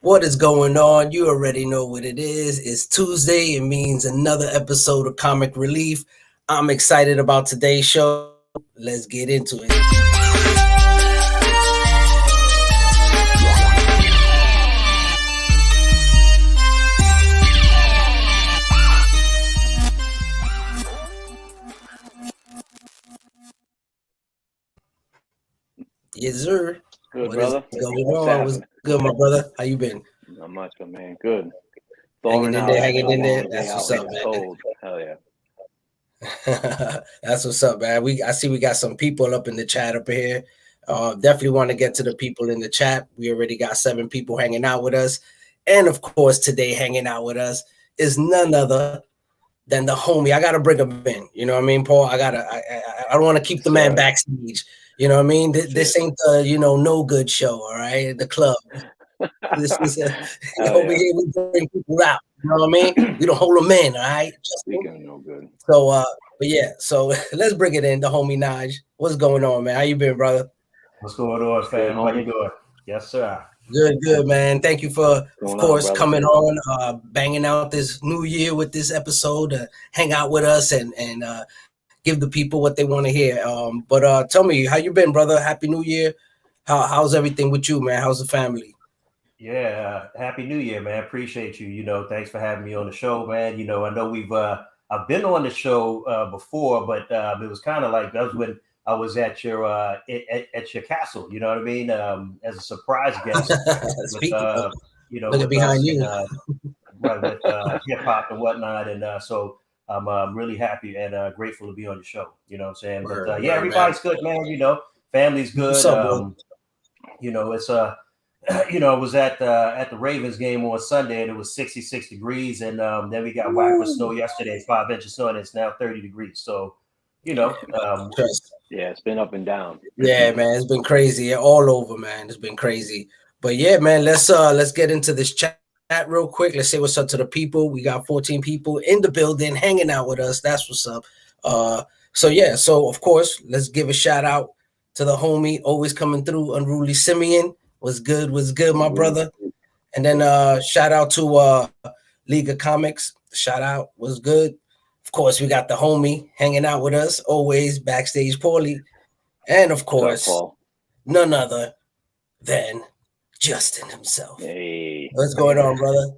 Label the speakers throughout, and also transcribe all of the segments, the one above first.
Speaker 1: What is going on? You already know what it is. It's Tuesday. It means another episode of Comic Relief. I'm excited about today's show. Let's get into it. Yes, sir.
Speaker 2: Good,
Speaker 1: What
Speaker 2: brother.
Speaker 1: is going on? What's good, my brother? How you been?
Speaker 2: Not much, but man, good.
Speaker 1: Hanging in there, hanging in there. That's what's up, man.
Speaker 2: Cold. Hell yeah.
Speaker 1: That's what's up, man. I see we got some people up in the chat up here. Definitely want to get to the people in the chat. We already got 7 people hanging out with us. And of course, today hanging out with us is none other than the homie. I gotta bring him in. You know what I mean, Paul? I don't want to keep the man backstage. You know what I mean? This ain't the no good show, all right? The club. This is over here. We bring people out. You know what I mean? We don't hold them in, all right?
Speaker 2: Speaking of no good.
Speaker 1: So, but yeah. So let's bring it in. The homie Nigel. What's going on, man? How you been, brother?
Speaker 3: What's going on, fam? How you doing? Yes, sir.
Speaker 1: Good, man. Thank you for, of course, coming on, banging out this new year with this episode. Hang out with us and give the people what they want to hear. But tell me, how you been, brother? Happy New Year. How's everything with you, man? How's the family?
Speaker 3: Yeah, Happy New Year, man. Appreciate you. Thanks for having me on the show, man. I know we've I've been on the show before, but it was kind of like that was when I was at your castle. You know what I mean? As a surprise guest. With,
Speaker 1: look behind you.
Speaker 3: With hip hop and whatnot, and so. I'm really happy and grateful to be on the show. You know what I'm saying? But yeah, everybody's good, man. Family's good. It's I was at the Ravens game on Sunday and it was 66 degrees, and then we got whacked with snow yesterday, 5 inches of snow, and it's now 30 degrees. So, yeah,
Speaker 2: it's been up and down.
Speaker 1: Yeah, man, it's been crazy all over, man. It's been crazy. But yeah, man, let's get into this chat real quick. Let's say what's up to the people. We got 14 people in the building hanging out with us. That's what's up. So of course, let's give a shout out to the homie always coming through, Unruly Simeon. Was good, my brother. And then shout out to League of Comics. Shout out, was good. Of course, we got the homie hanging out with us always, backstage Paulie. And of course, none other than Justin himself.
Speaker 2: Hey,
Speaker 1: what's going on, brother?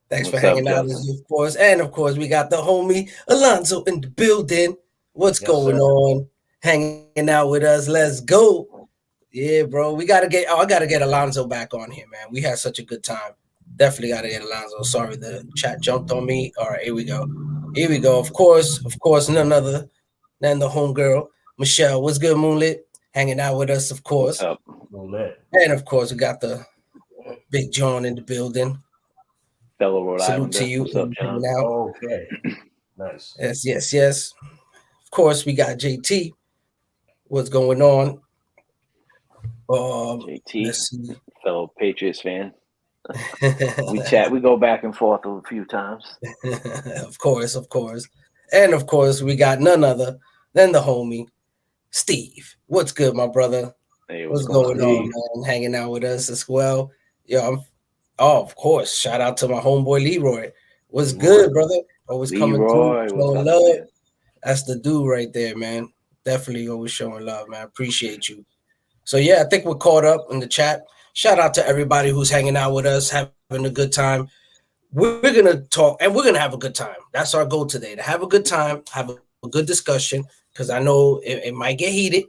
Speaker 1: Thanks for hanging out with us, of course. And of course, we got the homie Alonzo in the building. What's going on? Hanging out with us. Let's go. Yeah, bro. I gotta get Alonzo back on here, man. We had such a good time. Definitely gotta get Alonzo. Sorry, the chat jumped on me. All right, here we go. Of course, none other than the homegirl, Michelle. What's good, Moonlit? Hanging out with us, of course. And of course, we got the Big John in the building.
Speaker 2: Fellow Rhode
Speaker 1: Salute to you.
Speaker 2: What's up, John?
Speaker 3: Okay. Nice.
Speaker 1: Yes. Of course, we got JT. What's going on?
Speaker 2: JT, fellow Patriots fan. We chat. We go back and forth a few times.
Speaker 1: Of course. And of course, we got none other than the homie, Steve. What's good, my brother?
Speaker 2: Hey,
Speaker 1: what's going on, man? Hanging out with us as well. Of course. Shout out to my homeboy Leroy. What's good, brother? Always coming through, showing love. That's the dude right there, man. Definitely always showing love, man. Appreciate you. So yeah, I think we're caught up in the chat. Shout out to everybody who's hanging out with us, having a good time. We're gonna talk and we're gonna have a good time. That's our goal today, to have a good time, have a good discussion, because I know it might get heated,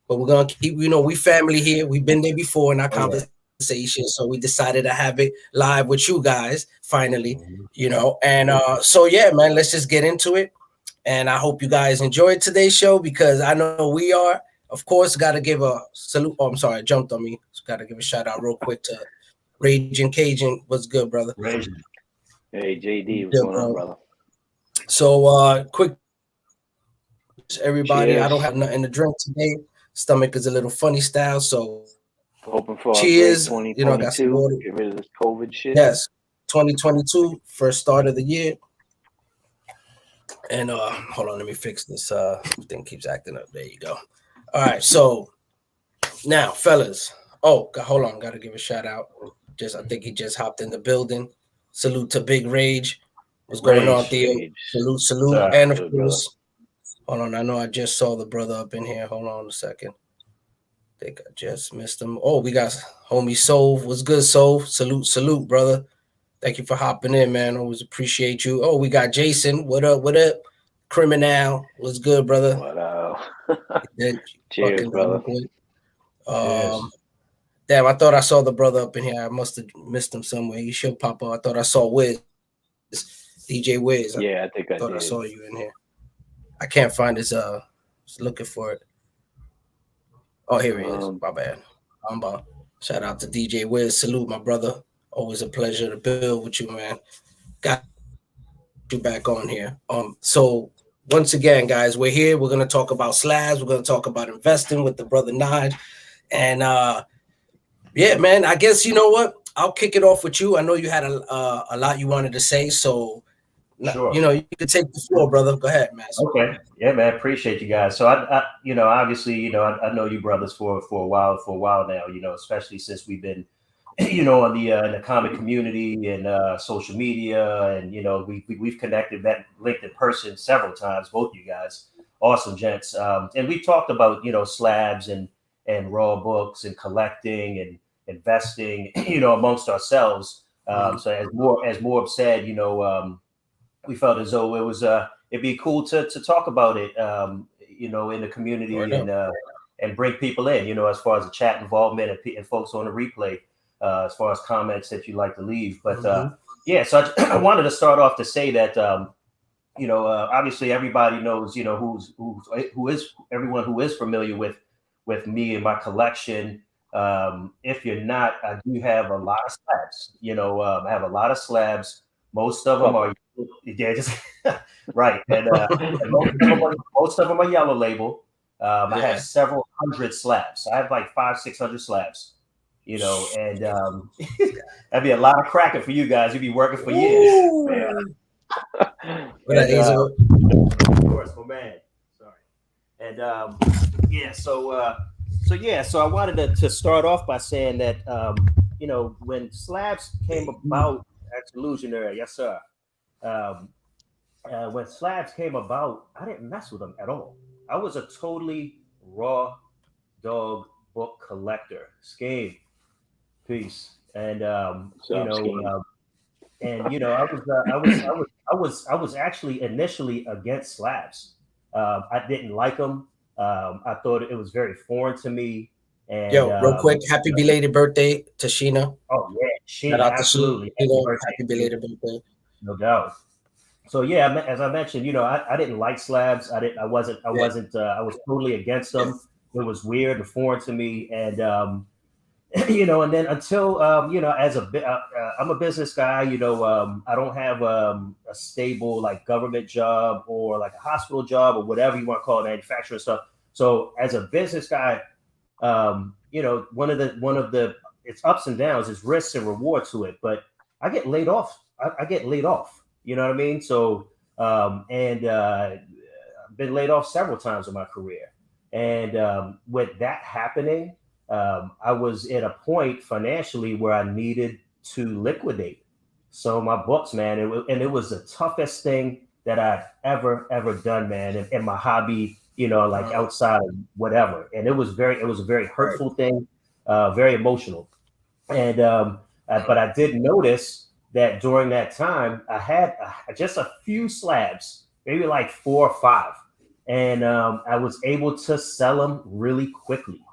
Speaker 1: but we're gonna keep, we family here. We've been there before in our conversation, so we decided to have it live with you guys finally, and so yeah, man, let's just get into it. And I hope you guys enjoyed today's show, because I know we are. Of course, got to give a salute. Oh, I'm sorry, it jumped on me. Got to give a shout out real quick to Ragin, Cajun. What's good, brother?
Speaker 3: Ragin.
Speaker 2: Hey, JD, what's going on, brother?
Speaker 1: So, quick, everybody.
Speaker 2: Cheers.
Speaker 1: I don't have nothing to drink today. Stomach is a little funny style, so
Speaker 2: hoping for
Speaker 1: cheers.
Speaker 2: 2022.
Speaker 1: I got some water.
Speaker 2: Get rid of this COVID shit.
Speaker 1: Yes, 2022, first start of the year. And hold on, let me fix this. Thing keeps acting up. There you go. All right, so now, fellas. Oh, hold on, gotta give a shout out. I think he just hopped in the building. Salute to Big Rage. What's going on, Theo? Salute. And of course, hold on. I know I just saw the brother up in here. Hold on a second. I think I just missed him. Oh, we got homie Soul. What's good, Soul? Salute, brother. Thank you for hopping in, man. Always appreciate you. Oh, we got Jason. What up? Criminal. What's good, brother?
Speaker 2: What up? Cheers, brother.
Speaker 1: Cheers. Damn, I thought I saw the brother up in here. I must have missed him somewhere. He should pop up. I thought I saw Wiz, DJ Wiz.
Speaker 2: Yeah, I think I did.
Speaker 1: I saw you in here. I can't find his. Just looking for it. Oh, here he is. My bad. Shout out to DJ Wiz. Salute, my brother. Always a pleasure to build with you, man. Got you back on here. So once again, guys, we're here. We're gonna talk about slabs. We're gonna talk about investing with the brother Nigel, and yeah, man. I guess you know what. I'll kick it off with you. I know you had a lot you wanted to say, so sure. You know, you can take the floor, brother. Go ahead, man.
Speaker 3: Okay, yeah, man. Appreciate you guys. So I you know, obviously, you know, I know you brothers for a while now. You know, especially since we've been, you know, in the comic community and social media, and you know, we've connected, met, linked in person several times. Both you guys, awesome gents. And we talked about, you know, slabs and raw books and collecting and investing, you know, amongst ourselves. So as Morb said, you know, we felt as though it was it'd be cool to talk about it, you know, in the community and bring people in, you know, as far as the chat involvement and folks on the replay, as far as comments that you like to leave. But yeah, so I wanted to start off to say that you know, obviously everybody knows, you know, everyone who is familiar with me and my collection. If you're not, I do have a lot of slabs. You know, I have a lot of slabs. Most of them are, yeah, just right. And most of them are yellow label. I have several hundred slabs. I have like 500-600 slabs. You know, and that'd be a lot of cracking for you guys. You'd be working for years. Of course, my man. Sorry. And yeah, so I wanted to start off by saying that you know, when slabs came about, illusionary, yes sir. When slabs came about, I didn't mess with them at all. I was a totally raw dog book collector. Scheme, peace, and you know, and you know, I was actually initially against slabs. I didn't like them. I thought it was very foreign to me. And
Speaker 1: real quick, happy belated birthday to Sheena.
Speaker 3: Oh yeah, Sheena, absolutely.
Speaker 1: Happy belated birthday.
Speaker 3: No doubt. So yeah, as I mentioned, you know, I didn't like slabs. I was totally against them. It was weird and foreign to me. And you know, and then until you know, I'm a business guy. You know, I don't have a stable like government job or like a hospital job or whatever you want to call it, manufacturing stuff. So as a business guy, you know, one of the it's ups and downs, it's risks and reward to it. But I get laid off. I get laid off. You know what I mean? So and I've been laid off several times in my career. And with that happening, I was at a point financially where I needed to liquidate. So my books, man, it was the toughest thing that I've ever done, man, in my hobby, you know, like outside of whatever. And it was a very hurtful thing, very emotional. And but I did notice that during that time, I had just a few slabs, maybe like 4 or 5, and I was able to sell them really quickly.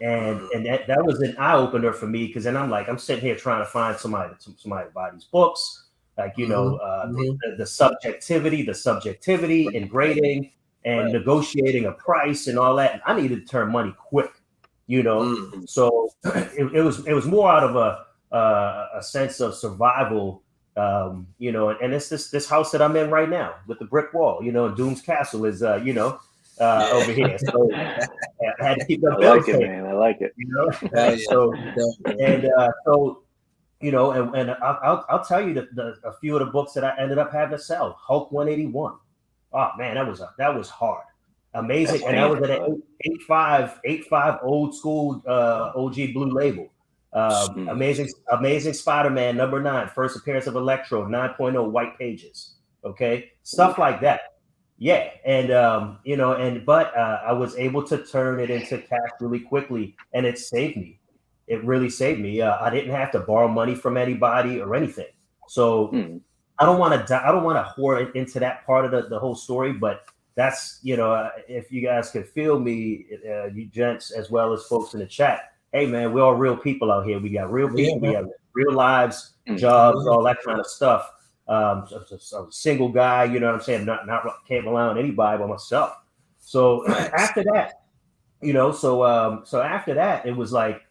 Speaker 3: And that was an eye opener for me, because then I'm sitting here trying to find somebody to buy these books, like, you know, the subjectivity and grading and negotiating a price and all that. And I needed to turn money quick, you know. So it was more out of a sense of survival, you know. And it's this house that I'm in right now with the brick wall, you know. Doom's Castle is you know, over here. So I had to keep that.
Speaker 2: I like it, man. I like it.
Speaker 3: You know, so you know, and I'll tell you a few of the books that I ended up having to sell. Hulk 181. Oh man, that was hard. Amazing. And that was at an 8.5 old school OG blue label. Amazing Spider-Man #9, first appearance of Electro, 9.0 white pages. Okay, stuff like that. Yeah, and but I was able to turn it into cash really quickly, and it saved me. It really saved me. I didn't have to borrow money from anybody or anything. So I don't want to hoard into that part of the whole story, but that's, if you guys could feel me, you gents, as well as folks in the chat. Hey man, we're all real people out here. We got real people. We have real lives, jobs, all that kind of stuff. I'm a single guy, you know what I'm saying? Not can't rely on anybody but myself. So after that, so after that, it was like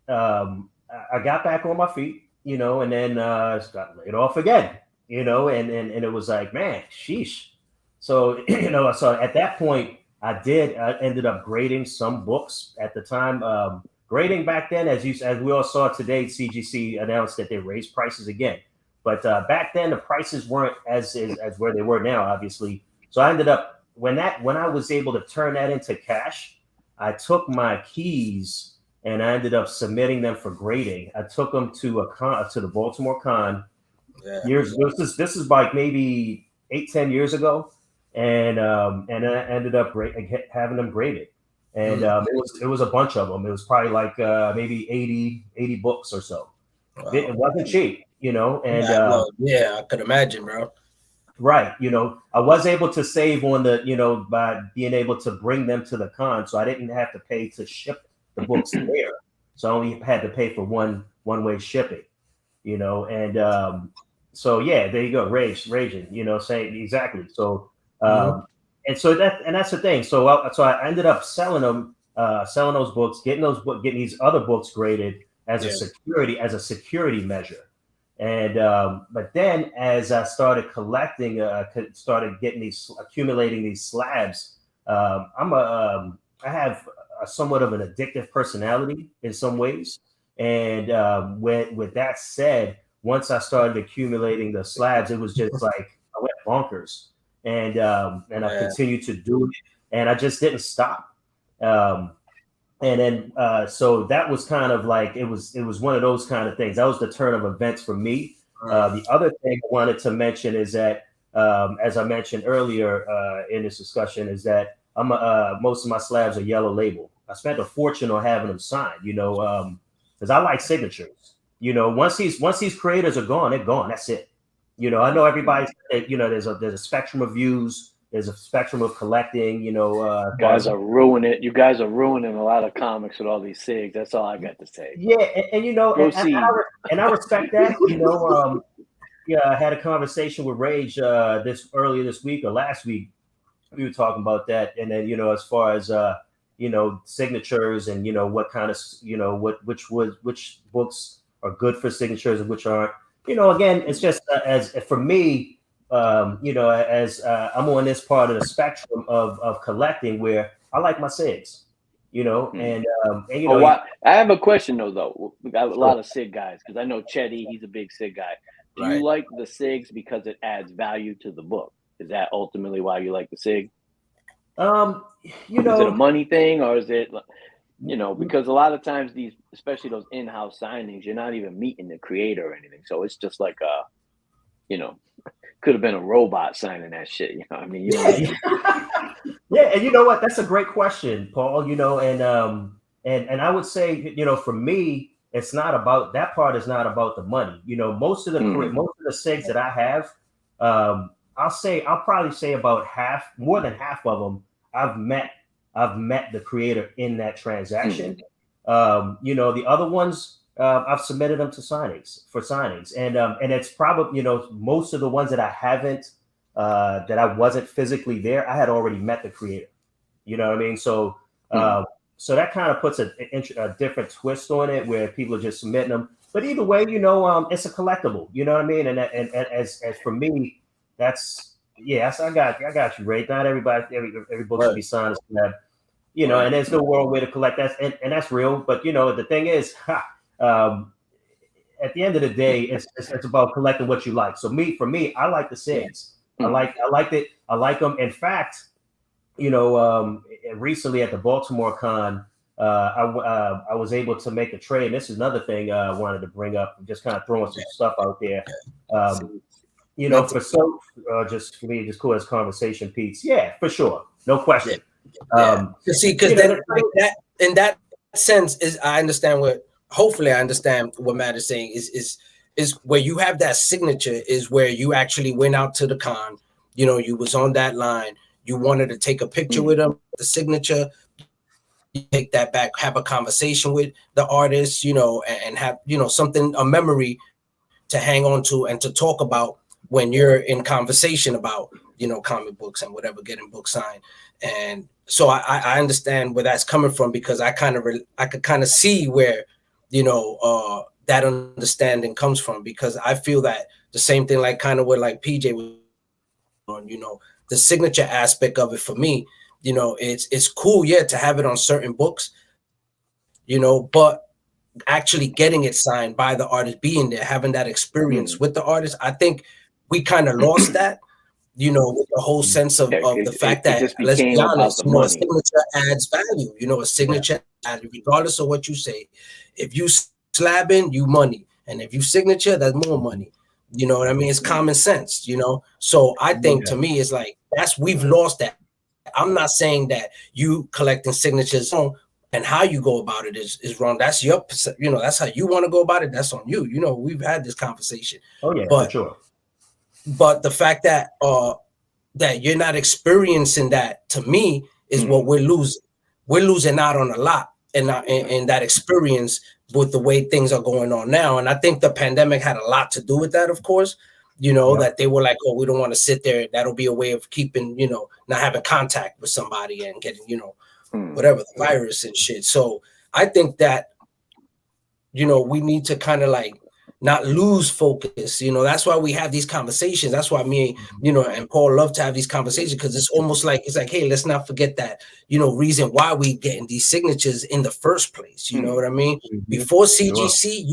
Speaker 3: I got back on my feet, and then got laid off again, and it was like, man, sheesh. So so at that point, I ended up grading some books at the time. Grading back then, as we all saw today, CGC announced that they raised prices again. But back then, the prices weren't as where they were now, obviously. So I ended up when I was able to turn that into cash, I took my keys and I ended up submitting them for grading. I took them to to the Baltimore Con. This is like maybe 8-10 years ago, and I ended up having them graded. And it was a bunch of them. It was probably like maybe 80 books or so. Wow. It wasn't cheap. And
Speaker 1: I could imagine, bro.
Speaker 3: Right. I was able to save on the, by being able to bring them to the con. So I didn't have to pay to ship the books there. So I only had to pay for one-way shipping, and so yeah, there you go. Ragin, saying exactly. So and so that's the thing. So I ended up selling those books, getting these other books graded as a security measure. And but then as I started collecting, started accumulating these slabs. I have somewhat of an addictive personality in some ways. And with that said, once I started accumulating the slabs, it was just like I went bonkers. And I continued to do it, and I just didn't stop. And then so that was kind of like it was one of those kind of things. That was the turn of events for me. The other thing I wanted to mention is that, as I mentioned earlier in this discussion, is that most of my slabs are yellow label. I spent a fortune on having them signed, because I like signatures. Once these creators are gone, they're gone. That's it. I know everybody. There's a spectrum of views. There's a spectrum of collecting. You
Speaker 2: guys are ruining it. You guys are ruining a lot of comics with all these SIGs. That's all I got to say.
Speaker 3: Yeah, and I respect that. I had a conversation with Rage earlier this week or last week. We were talking about that, and then as far as signatures and what kind of which books are good for signatures and which aren't. Again, it's just as for me. As I'm on this part of the spectrum of collecting where I like my SIGs, and
Speaker 2: I have a question though. We got a lot of SIG guys because I know Chetty, he's a big SIG guy. Do you like the SIGs because it adds value to the book? Is that ultimately why you like the SIG? Is it a money thing or is it, because a lot of times especially those in-house signings, you're not even meeting the creator or anything. So it's just like could have been a robot signing that shit. You know what I mean?
Speaker 3: Yeah, and you know what? That's a great question, Paul. And I would say, for me, it's not about that part. Is not about the money. Most of the SIGs that I have, I'll probably say about more than half of them, I've met the creator in that transaction. The other ones. I've submitted them to signings, and it's probably most of the ones that I haven't that I wasn't physically there. I had already met the creator. You know what I mean? So so that kind of puts a different twist on it where people are just submitting them. But either way, it's a collectible. You know what I mean? And as for me, that's I got you, Ray. Not every book should be signed as slab. And there's no world way to collect that, and that's real. But the thing is, at the end of the day, it's about collecting what you like. So for me, I like the SIGs. I like them. In fact, recently at the Baltimore Con, I was able to make a trade. This is another thing I wanted to bring up. I'm just kind of throwing some stuff out there. You know, for some, just for me, just cool as conversation piece. Yeah, for sure, no question.
Speaker 1: See, because then like that in that sense is I understand what. Hopefully, I understand what Matt is saying. Is where you have that signature is where you actually went out to the con. You know, you was on that line. You wanted to take a picture with them, the signature. You take that back, have a conversation with the artist, you know, and have, you know, something, a memory to hang on to and to talk about when you're in conversation about, you know, comic books and whatever, getting books signed. And so I understand where that's coming from, because I could kind of see where, you know, that understanding comes from, because I feel that the same thing, like kind of what like PJ was on, you know, the signature aspect of it for me, you know, it's cool, yeah, to have it on certain books, you know, but actually getting it signed by the artist, being there, having that experience with the artist, I think we kind of lost that, you know, with the whole sense of the fact that, let's be honest, you know, a signature adds value, you know, a signature adds, regardless of what you say. If you slabbing, you money, and if you signature, that's more money. You know what I mean? It's common sense, you know. So I think to me, it's like we've lost that. I'm not saying that you collecting signatures and how you go about it is wrong. That's your, you know, that's how you want to go about it. That's on you. You know, we've had this conversation.
Speaker 3: Oh yeah,
Speaker 1: but,
Speaker 3: for sure.
Speaker 1: But the fact that that you're not experiencing that, to me, is what we're losing. We're losing out on a lot in that experience with the way things are going on now. And I think the pandemic had a lot to do with that, of course. You know, that they were like, oh, we don't want to sit there. That'll be a way of keeping, you know, not having contact with somebody and getting, you know, whatever, the virus and shit. So I think that, you know, we need to kind of like not lose focus. You know, that's why we have these conversations. That's why me, you know, and Paul love to have these conversations, because it's almost like, it's like, hey, let's not forget that, you know, reason why we getting these signatures in the first place. You know what I mean? Before CGC,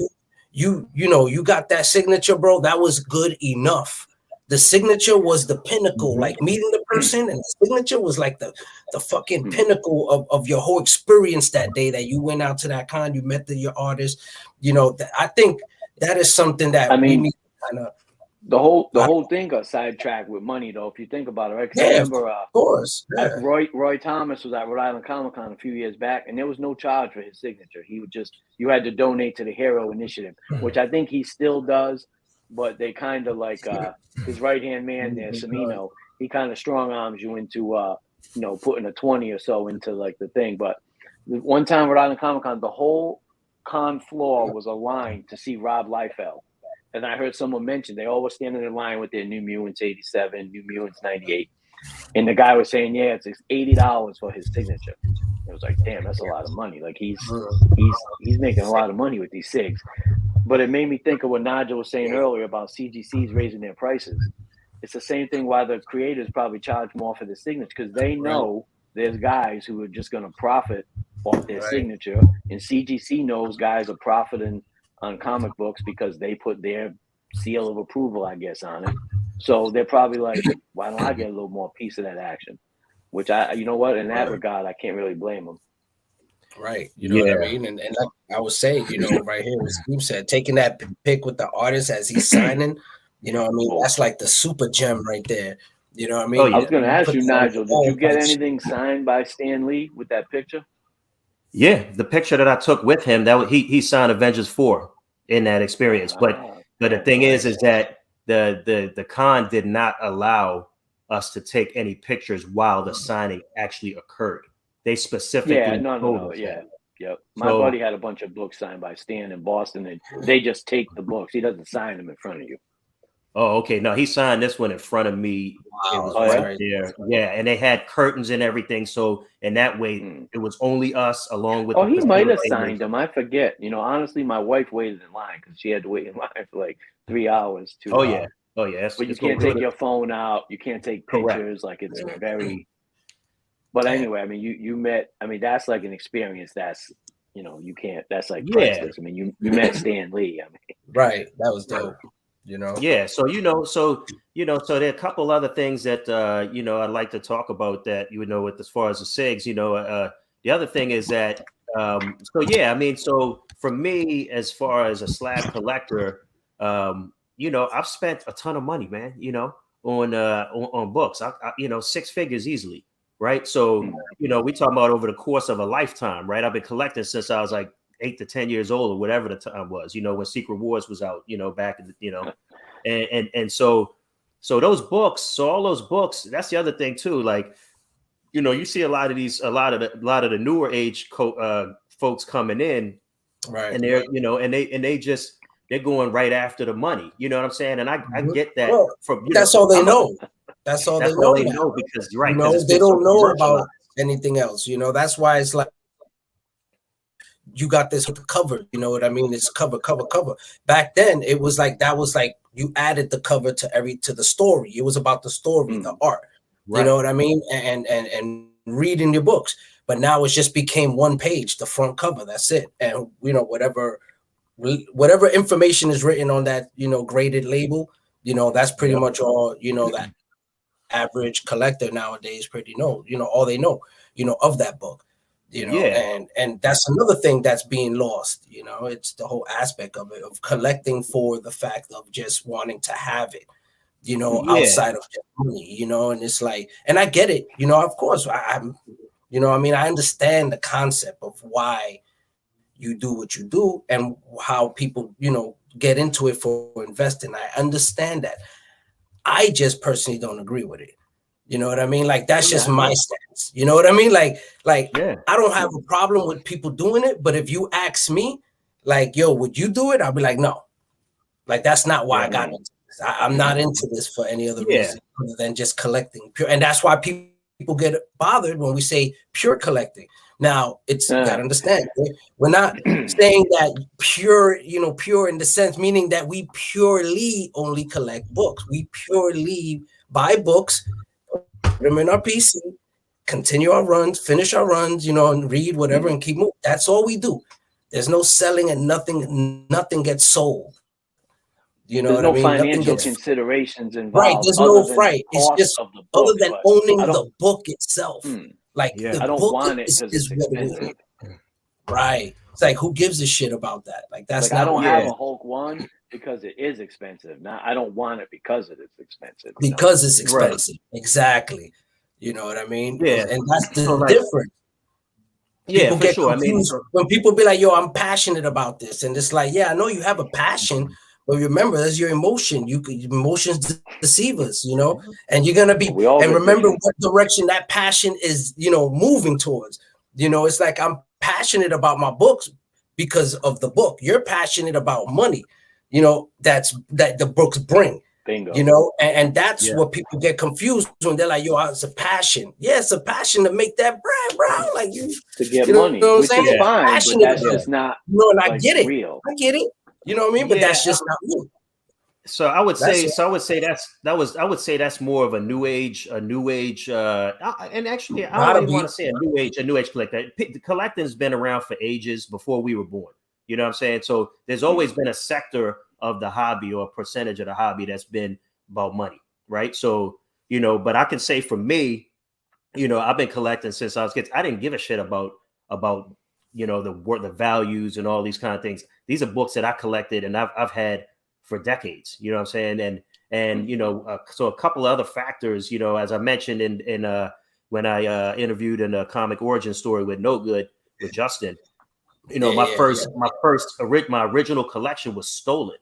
Speaker 1: you know, you got that signature, bro. That was good enough. The signature was the pinnacle, like meeting the person, and the signature was like the fucking pinnacle of your whole experience that day that you went out to that con, you met your artist. You know, I think that is something that we need to kind of.
Speaker 2: The whole thing got sidetracked with money, though, if you think about it, right?
Speaker 1: Yeah, I remember, of course. Yeah.
Speaker 2: Roy Thomas was at Rhode Island Comic Con a few years back, and there was no charge for his signature. He would just, you had to donate to the Hero Initiative, which I think he still does, but they kind of like his right-hand man there, Semino, he kind of strong arms you into, you know, putting a 20 or so into like the thing. But one time Rhode Island Comic Con, the whole con floor was aligned to see Rob Liefeld. And I heard someone mention they all were standing in line with their New Mutants 87, New Mutants 98. And the guy was saying, yeah, it's $80 for his signature. It was like, damn, that's a lot of money. Like he's making a lot of money with these SIGs. But it made me think of what Nigel was saying earlier about CGCs raising their prices. It's the same thing why the creators probably charge more for the signature, because they know there's guys who are just going to profit off their signature. And CGC knows guys are profiting on comic books because they put their seal of approval, I guess, on it. So they're probably like, why don't I get a little more piece of that action? Which you know what, in that regard, I can't really blame them.
Speaker 1: Right. You know what I mean? And like I was saying, you know, right here, what Steve said, taking that pic with the artist as he's signing, you know what I mean? That's like the super gem right there. You know what I mean?
Speaker 2: I was going to ask you, Nigel, did you get anything signed by Stan Lee with that picture?
Speaker 3: Yeah, the picture that I took with him, that he signed Avengers 4 in that experience. But the thing is that the con did not allow us to take any pictures while the signing actually occurred. They specifically My
Speaker 2: buddy had a bunch of books signed by Stan in Boston, and they just take the books. He doesn't sign them in front of you.
Speaker 3: Oh, okay. No, he signed this one in front of me. It was right there. Yeah, and they had curtains and everything. So in that way, it was only us along with.
Speaker 2: Oh, he might have signed them. I forget. You know, honestly, my wife waited in line because she had to wait in line for like 3 hours.
Speaker 3: Oh yeah.
Speaker 2: But you can't take your phone out. You can't take pictures. Like it's very. But anyway, I mean, you met. I mean, that's like an experience. That's, you know, you can't. That's like priceless. I mean, you met Stan Lee. I mean,
Speaker 1: right. That was dope. You know.
Speaker 3: Yeah. So so there are a couple other things that you know, I'd like to talk about that, you know, with as far as the SIGs. You know, the other thing is that, So yeah, I mean, so for me, as far as a slab collector, you know, I've spent a ton of money, man, you know, on books. I you know, 6 figures easily, right? So, you know, we talking about over the course of a lifetime, right? I've been collecting since I was like 8 to 10 years old or whatever the time was, you know, when Secret Wars was out, you know, back in the, you know, and so those books, so all those books, that's the other thing too, like, you know, you see a lot of the newer age folks coming in,
Speaker 1: right?
Speaker 3: And they're, you know, and they're going right after the money. You know what I'm saying? And I get that from
Speaker 1: that's all they know. That's all they know
Speaker 3: because right,
Speaker 1: you know, they don't know about anything else. You know, that's why it's like you got this with the cover. You know what I mean? It's cover. Back then, it was like that was like you added the cover to the story. It was about the story, the art. Right. You know what I mean? And reading your books. But now it just became one page, the front cover. That's it. And you know, whatever information is written on that, you know, graded label, you know, that's pretty much all, you know, that average collector nowadays all they know, you know, of that book, you know, and that's another thing that's being lost, you know, it's the whole aspect of it, of collecting for the fact of just wanting to have it, you know, outside of just money, you know, and it's like, and I get it, you know, of course, I'm, you know, I mean, I understand the concept of why you do what you do and how people, you know, get into it for investing. I understand that. I just personally don't agree with it. You know what I mean? Like, that's just my stance. You know what I mean? Like I don't have a problem with people doing it, but if you ask me, like, yo, would you do it? I'll be like, no. Like, that's not why I got into this. I'm not into this for any other reason other than just collecting pure. And that's why people get bothered when we say pure collecting. Now, it's you gotta understand, we're not saying that pure, you know, pure in the sense meaning that we purely only collect books. We purely buy books, put them in our PC, continue our runs, finish our runs, you know, and read whatever and keep moving. That's all we do. There's no selling and nothing gets sold. You know,
Speaker 2: there's no financial considerations involved.
Speaker 1: Right, there's no It's just of the book, other than owning the book itself. Like the
Speaker 2: I don't
Speaker 1: book
Speaker 2: want it because it's expensive.
Speaker 1: Right. It's like, who gives a shit about that? Like, that's
Speaker 2: like, I don't have a Hulk 1 because it is expensive. Now I don't want it because it is expensive.
Speaker 1: Because it's expensive. Right. Exactly. You know what I mean?
Speaker 3: Yeah.
Speaker 1: And that's the difference. People get confused when people be like, yo, I'm passionate about this. And it's like, yeah, I know you have a passion, but remember, that's your emotion. Emotions deceive us, you know, and you're going to be, and remember what direction that passion is, you know, moving towards. You know, it's like, I'm passionate about my books because of the book. You're passionate about money, you know, that the books bring.
Speaker 2: Bingo.
Speaker 1: You know, and that's what people get confused when they're like, yo, it's a passion. Yeah, it's a passion to make that bread, bro. Like,
Speaker 2: to get money,
Speaker 1: know
Speaker 2: which is fine, but that's just not,
Speaker 1: you know, and I
Speaker 2: like,
Speaker 1: get it.
Speaker 2: real.
Speaker 1: I get it. You know what I mean? But that's just not me.
Speaker 3: So I would say that's more of a new age, and actually I don't even want to say a new age collector. The collecting's been around for ages before we were born. You know what I'm saying? So there's always been a sector of the hobby or a percentage of the hobby that's been about money, right? So, you know, but I can say for me, you know, I've been collecting since I was kids. I didn't give a shit about you know, the values and all these kind of things. These are books that I collected and I've had for decades. You know what I'm saying? And you know, so a couple of other factors, you know, as I mentioned in when I interviewed in a comic origin story with No Good with Justin, you know, my original collection was stolen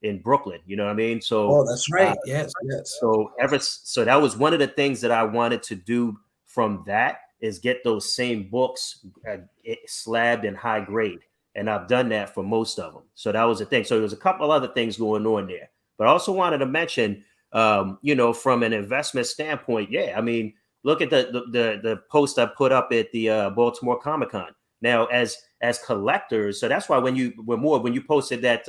Speaker 3: in Brooklyn. You know what I mean? So
Speaker 1: that's right. Yes.
Speaker 3: So that was one of the things that I wanted to do from that, is get those same books slabbed in high grade. And I've done that for most of them. So that was the thing. So there's a couple other things going on there. But I also wanted to mention, you know, from an investment standpoint, I mean, look at the post I put up at the Baltimore Comic-Con. Now, as collectors, so that's why when you posted that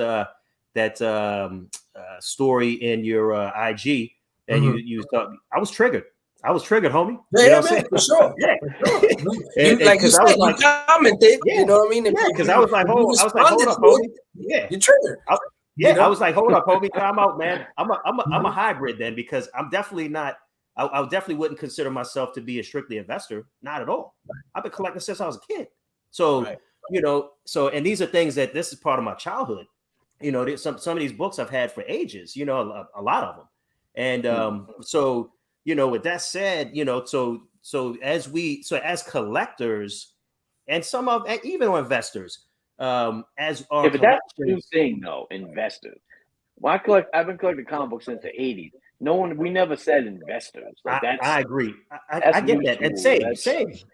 Speaker 3: story in your IG, and you thought, I was triggered. Homie.
Speaker 1: Yeah, you know what I'm saying? For sure. Yeah. Like you said, you commented, you know what I mean?
Speaker 3: Because I was like, hold up, homie. Yeah.
Speaker 1: You triggered.
Speaker 3: I was like, hold up, homie, time out, man. I'm a hybrid then, because I'm definitely not, I definitely wouldn't consider myself to be a strictly investor. Not at all. I've been collecting since I was a kid. So, you know, so, and these are things that this is part of my childhood. You know, some of these books I've had for ages, you know, a lot of them. And so, you know, with that said, you know, so as collectors and some of, even investors, as our
Speaker 2: but that's a new thing though, investors. Well, I've been collecting comic books since the 80s. We never said investors. Like
Speaker 3: I agree. I get that. And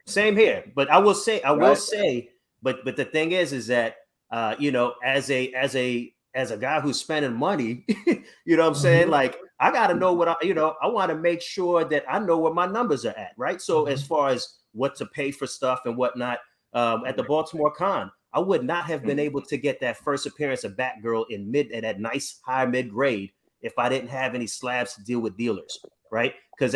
Speaker 3: same here. But I will say, but the thing is that you know, as a guy who's spending money, you know what I'm saying? Like, I got to know what I want to make sure that I know where my numbers are at, right? So as far as what to pay for stuff and whatnot, at the Baltimore Con, I would not have been able to get that first appearance of Batgirl at that nice high mid grade if I didn't have any slabs to deal with dealers, right? Because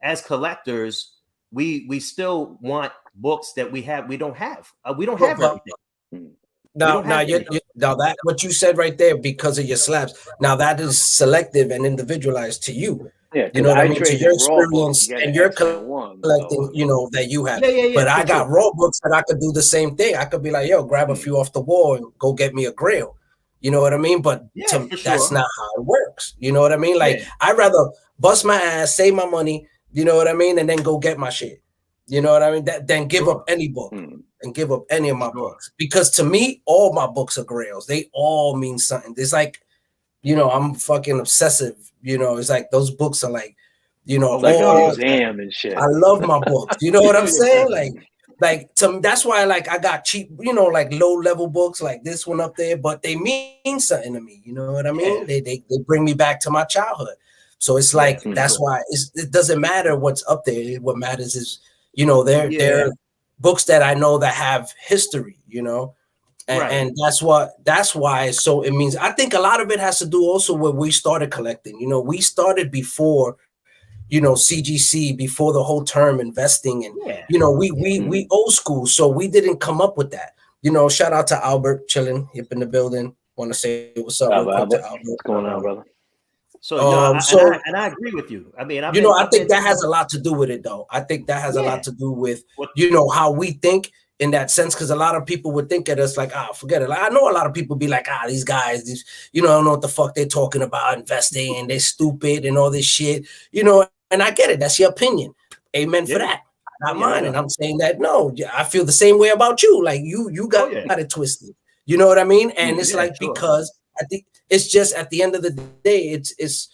Speaker 3: as collectors, we still want books that we don't have. We don't have everything.
Speaker 1: Now that what you said right there, because of your slabs. Now that is selective and individualized to you.
Speaker 2: Yeah,
Speaker 1: you know what I mean, to your experience and your collecting, you know, that you have. But I got raw books that I could do the same thing. I could be like, yo, grab a few off the wall and go get me a Grail. You know what I mean? But that's not how it works. You know what I mean? Like, I'd rather bust my ass, save my money, you know what I mean, and then go get my shit. You know what I mean? Then give up any book and give up any of my books. Because to me, all my books are Grails. They all mean something. It's like, you know, I'm fucking obsessive. You know, it's like those books are like, you know,
Speaker 2: like a museum and shit.
Speaker 1: I love my books. You know what I'm saying? Like that's why, like, I got cheap, you know, like low level books like this one up there, but they mean something to me. You know what I mean? They bring me back to my childhood. So it's like that's why it doesn't matter what's up there. What matters is, you know, they're books that I know that have history. You know. And that's why. So it means, I think a lot of it has to do also with we started collecting. You know, we started before, you know, CGC, before the whole term investing, and you know, we old school, so we didn't come up with that. You know, shout out to Albert, chilling, hip in the building. Want to say what's up real quick to Albert.
Speaker 2: What's going on, brother?
Speaker 3: So, I agree with you. I mean,
Speaker 1: I think that has a lot to do with it, though. I think that has a lot to do with, you know, how we think. In that sense, because a lot of people would think at us like, forget it. Like, I know a lot of people be like, these guys, you know, I don't know what the fuck they're talking about, investing, and they're stupid and all this shit, you know, and I get it. That's your opinion. Amen for that. Not mine. And I'm saying that, no, I feel the same way about you. Like, you got it twisted. You know what I mean? And it's because I think it's just at the end of the day, it's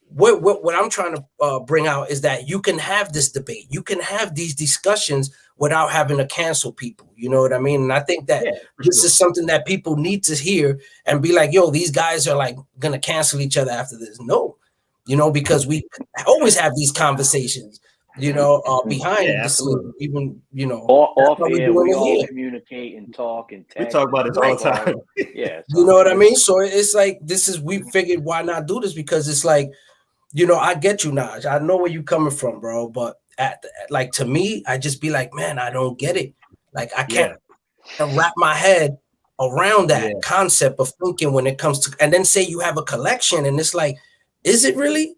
Speaker 1: what I'm trying to bring out is that you can have this debate. You can have these discussions without having to cancel people. You know what I mean? And I think that this is something that people need to hear and be like, yo, these guys are like going to cancel each other after this. No, you know, because we always have these conversations, you know, behind the scene, even, you know,
Speaker 2: off air, we all communicate and talk and text.
Speaker 3: We talk about it all the time.
Speaker 1: You know what I mean? So it's like, we figured why not do this? Because it's like, you know, I get you, Naj. I know where you coming from, bro. But like, to me, I just be like, man, I don't get it. Like, I can't wrap my head around that concept of thinking when it comes to, and then say you have a collection, and it's like, is it really?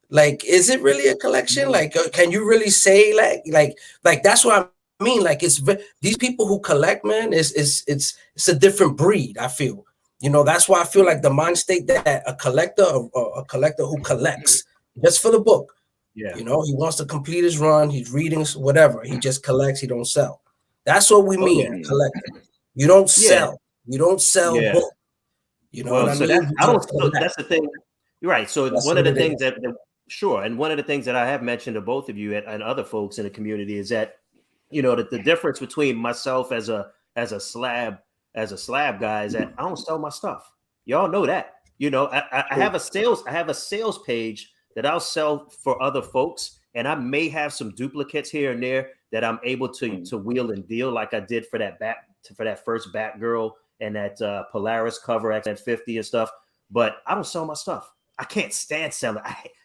Speaker 1: Like, is it really a collection? Like, can you really say like that's what I mean? Like, it's these people who collect, man, it's a different breed, I feel. You know, that's why I feel like the mind state that a collector who collects just for the book, you know, he wants to complete his run, he's reading whatever, he just collects, he don't sell. That's what we mean, collecting. You don't sell. You don't sell book. You know what I mean?
Speaker 3: That's the thing. You're right. So one of the things that and one of the things that I have mentioned to both of you and other folks in the community is that, you know, that the difference between myself as a slab guy is that I don't sell my stuff. Y'all know that. You know, I have a sales page that I'll sell for other folks, and I may have some duplicates here and there that I'm able to wheel and deal, like I did for that first Batgirl and that Polaris cover at 50 and stuff. But I don't sell my stuff. I can't stand selling.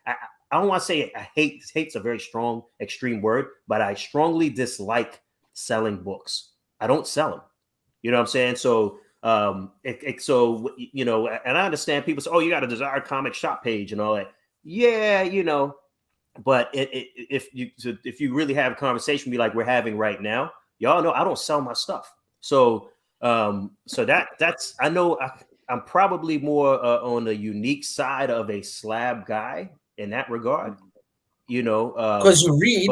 Speaker 3: I don't want to say I hate. Hate's a very strong, extreme word, but I strongly dislike selling books. I don't sell them. You know what I'm saying? So, so, you know, and I understand people say, oh, you got a Desired Comic shop page and all that. Yeah, you know, but if you really have a conversation be like we're having right now, y'all know I don't sell my stuff. So that's I know I'm probably more on the unique side of a slab guy in that regard, you know,
Speaker 1: because you read,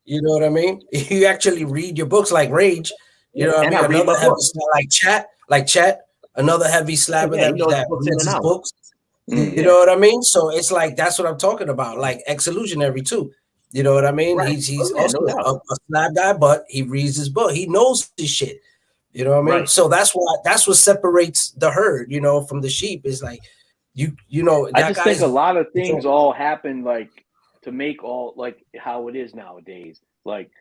Speaker 1: you know what I mean? You actually read your books like Rage, you know what I mean? Another heavy slab, like Chat, another heavy slabber that reads his books. You know what I mean? So it's like that's what I'm talking about, like Exclusionary too. You know what I mean?
Speaker 3: Right.
Speaker 1: He's also a slab guy, but he reads his book. He knows his shit. You know what I mean?
Speaker 3: Right.
Speaker 1: So that's what separates the herd, you know, from the sheep. Is like you know.
Speaker 2: I just think a lot of things all happen like to make all like how it is nowadays, like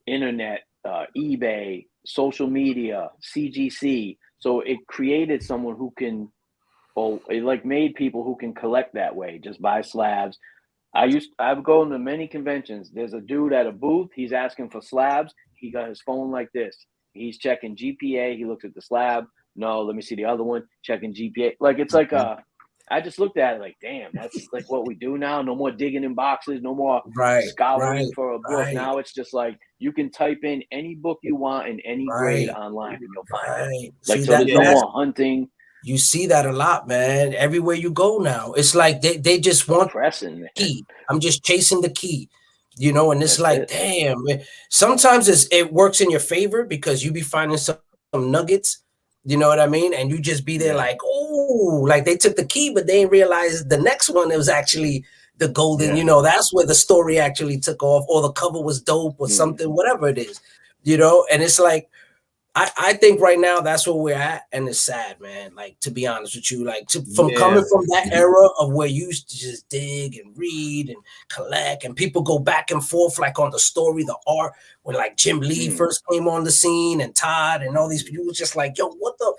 Speaker 2: internet, eBay, social media, CGC. So it created someone who can, it like made people who can collect that way, just buy slabs. I've gone to many conventions. There's a dude at a booth. He's asking for slabs. He got his phone like this. He's checking GPA. He looks at the slab. No, let me see the other one. Checking GPA. Like it's like I just looked at it like, damn, that's like what we do now. No more digging in boxes. No more scouring for a book. Now it's just like you can type in any book you want in any grade online and you'll find it. Like see, so there's no more hunting.
Speaker 1: You see that a lot, man. Everywhere you go now, it's like they just want
Speaker 2: pressing the
Speaker 1: key. I'm just chasing the key, you know. And it's like, damn. Sometimes it works in your favor because you be finding some nuggets, you know what I mean? And you just be there like, oh, like they took the key, but they didn't realize the next one it was actually the golden. You know, that's where the story actually took off, or the cover was dope, or something, whatever it is, you know. And it's like, I think right now that's where we're at, and it's sad, man. Like, to be honest with you, like coming from that era of where you used to just dig and read and collect, and people go back and forth like on the story, the art, when like Jim Lee first came on the scene, and Todd and all these people was just like, yo, what the,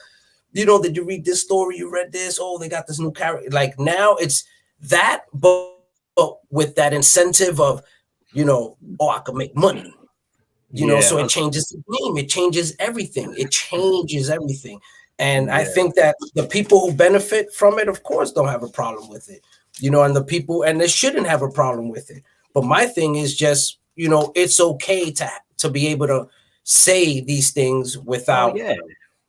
Speaker 1: you know, did you read this story? You read this? Oh, they got this new character. Like now it's that, but with that incentive of, you know, oh, I could make money. You know, so it changes the game. It changes everything. It changes everything. And I think that the people who benefit from it, of course, don't have a problem with it. You know, and the people, and they shouldn't have a problem with it. But my thing is just, you know, it's okay to be able to say these things without,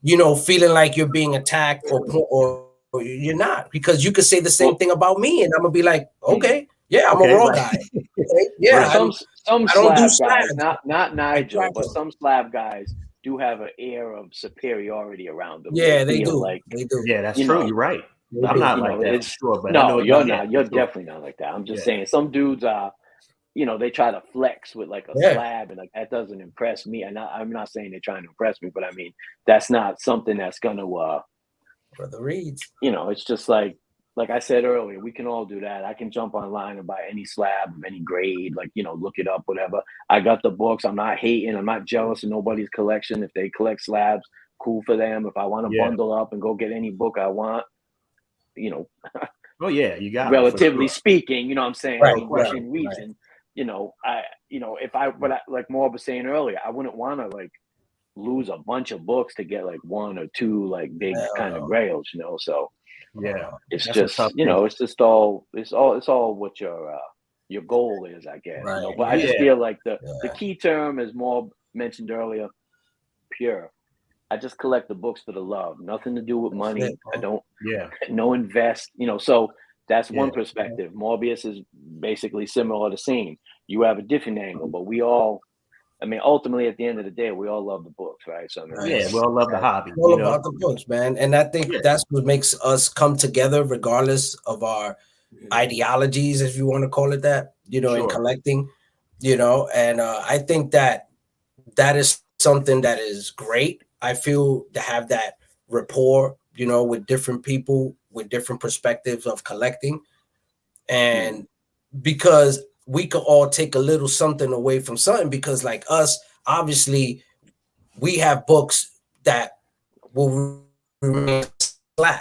Speaker 1: you know, feeling like you're being attacked or you're not. Because you could say the same thing about me, and I'm gonna be like, okay, yeah, I'm a raw guy. Okay? Yeah,
Speaker 2: some slab guys, not Nigel, but some slab guys do have an air of superiority around them.
Speaker 1: Yeah, they do.
Speaker 2: Like,
Speaker 1: they do.
Speaker 3: Yeah, that's true. You're right. I'm not like that, sure, but
Speaker 2: no, you're not. You're definitely not like that. I'm just saying some dudes are, you know, they try to flex with like a slab, and like that doesn't impress me. And I'm not saying they're trying to impress me, but I mean that's not something that's gonna
Speaker 1: for the reads.
Speaker 2: You know, it's just like I said earlier, we can all do that. I can jump online and buy any slab of any grade, like, you know, look it up, whatever. I got the books. I'm not hating. I'm not jealous of nobody's collection. If they collect slabs, cool for them. If I want to bundle up and go get any book I want, you know.
Speaker 3: Oh yeah, you got
Speaker 2: relatively speaking, you know what I'm saying?
Speaker 1: Right,
Speaker 2: within reason. You know, if I like Morb was saying earlier, I wouldn't want to like lose a bunch of books to get like one or two like big kind of grails, you know. So it's just, you know, it's all what your goal is, I guess.
Speaker 1: Right.
Speaker 2: You know? But I just feel like the key term, as Morb mentioned earlier, pure. I just collect the books for the love, nothing to do with money. I don't no invest, you know. So that's one perspective. Morbius is basically similar to same. You have a different angle, but we all, I mean, ultimately, at the end of the day, we all love the books, right? So I mean,
Speaker 3: we all love the hobby.
Speaker 1: All about the books, man. And I think that's what makes us come together, regardless of our ideologies, if you want to call it that, you know, in collecting, you know. And I think that is something that is great. I feel to have that rapport, you know, with different people, with different perspectives of collecting. And because we could all take a little something away from something, because like us, obviously we have books that will remain slab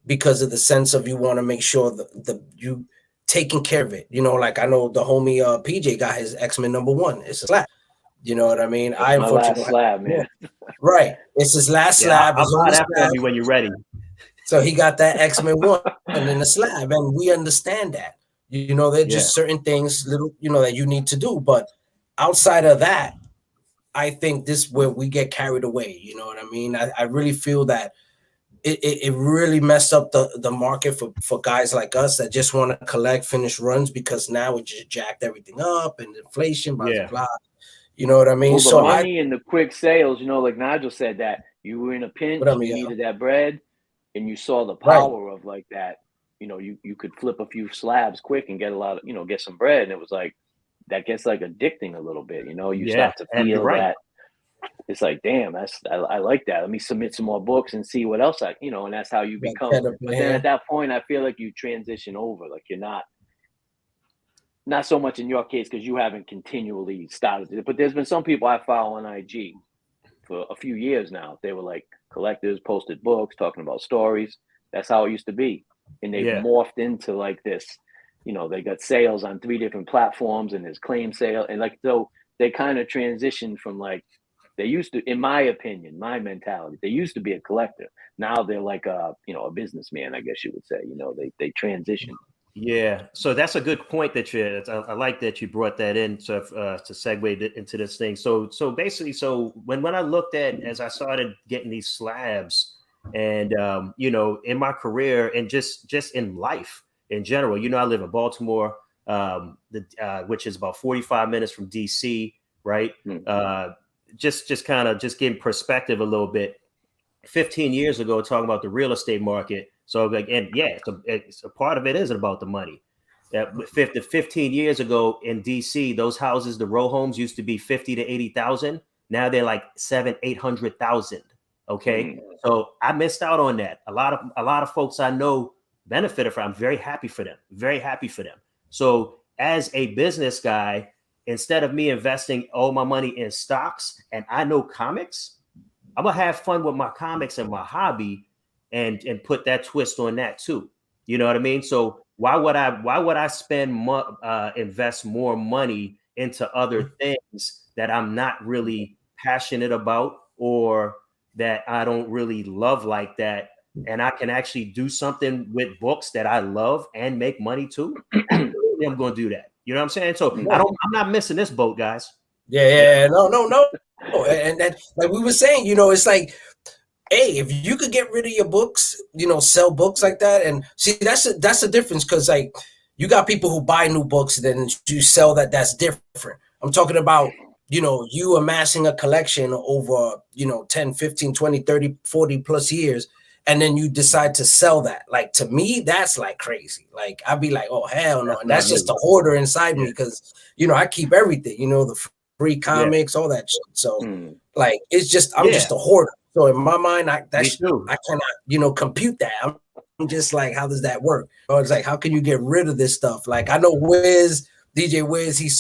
Speaker 1: because of the sense of you want to make sure the you taking care of it. You know, like I know the homie PJ got his X-Men #1. It's a slab. You know what I mean?
Speaker 2: That's my last slab, man.
Speaker 1: Right. It's his last slab.
Speaker 3: I'll buy that for you when you're ready.
Speaker 1: So he got that X-Men 1 and then the slab, and we understand that. You know, there are just certain things, little, you know, that you need to do. But outside of that, I think this is where we get carried away. You know what I mean? I really feel that it really messed up the market for guys like us that just want to collect finished runs, because now it just jacked everything up and inflation, blah, blah. You know what I mean?
Speaker 2: Well, the money and the quick sales, you know, like Nigel said, that you were in a pinch, you needed that bread, and you saw the power of like that. You know, you could flip a few slabs quick and get a lot of, you know, get some bread. And it was like, that gets like addicting a little bit, you know, you start to feel that it's like, damn, I like that. Let me submit some more books and see what else you know, and that's how you become. But then at that point, I feel like you transition over, like you're not so much in your case, because you haven't continually started it. But there's been some people I follow on IG for a few years now. They were like collectors, posted books, talking about stories. That's how it used to be. And they've morphed into like this, you know, they got sales on 3 different platforms and there's claim sale. And like, so they kind of transitioned from like, they used to, in my opinion, my mentality, they used to be a collector. Now they're like a, you know, a businessman, I guess you would say. You know, they transitioned.
Speaker 3: Yeah, so that's a good point that I like that you brought that in to segue into this thing. So basically, when I looked at, as I started getting these slabs, and you know, in my career and just in life in general, you know, I live in Baltimore, which is about 45 minutes from DC, right? Just kind of getting perspective a little bit. 15 years ago, talking about the real estate market. So like, and yeah, it's a part of it isn't about the money. 15 years ago in DC, those houses, the row homes, used to be 50 to 80,000. Now they're like 700,000-800,000. Okay, so I missed out on that. A lot of folks I know benefited from. I'm very happy for them. Very happy for them. So as a business guy, instead of me investing all my money in stocks, and I know comics, I'm gonna have fun with my comics and my hobby, and put that twist on that too. You know what I mean? So why would I invest more money into other things that I'm not really passionate about, or that I don't really love like that, and I can actually do something with books that I love and make money too? Absolutely, I'm gonna do that. You know what I'm saying? So I'm not missing this boat, guys.
Speaker 1: No. And like we were saying, you know, it's like, hey, if you could get rid of your books, you know, sell books like that, and see, that's the difference, because like you got people who buy new books, then you sell that. That's different. I'm talking about, you know, you amassing a collection over, you know, 10, 15, 20, 30, 40 plus years, and then you decide to sell that. Like, to me, that's like crazy. Like, I'd be like, oh, hell no. And that's just a hoarder inside me, because, you know, I keep everything, you know, the free comics, all that shit. So like, it's just, I'm just a hoarder. So in my mind, I cannot, you know, compute that. I'm just like, how does that work? Or it's like, how can you get rid of this stuff? Like, I know DJ Wiz, he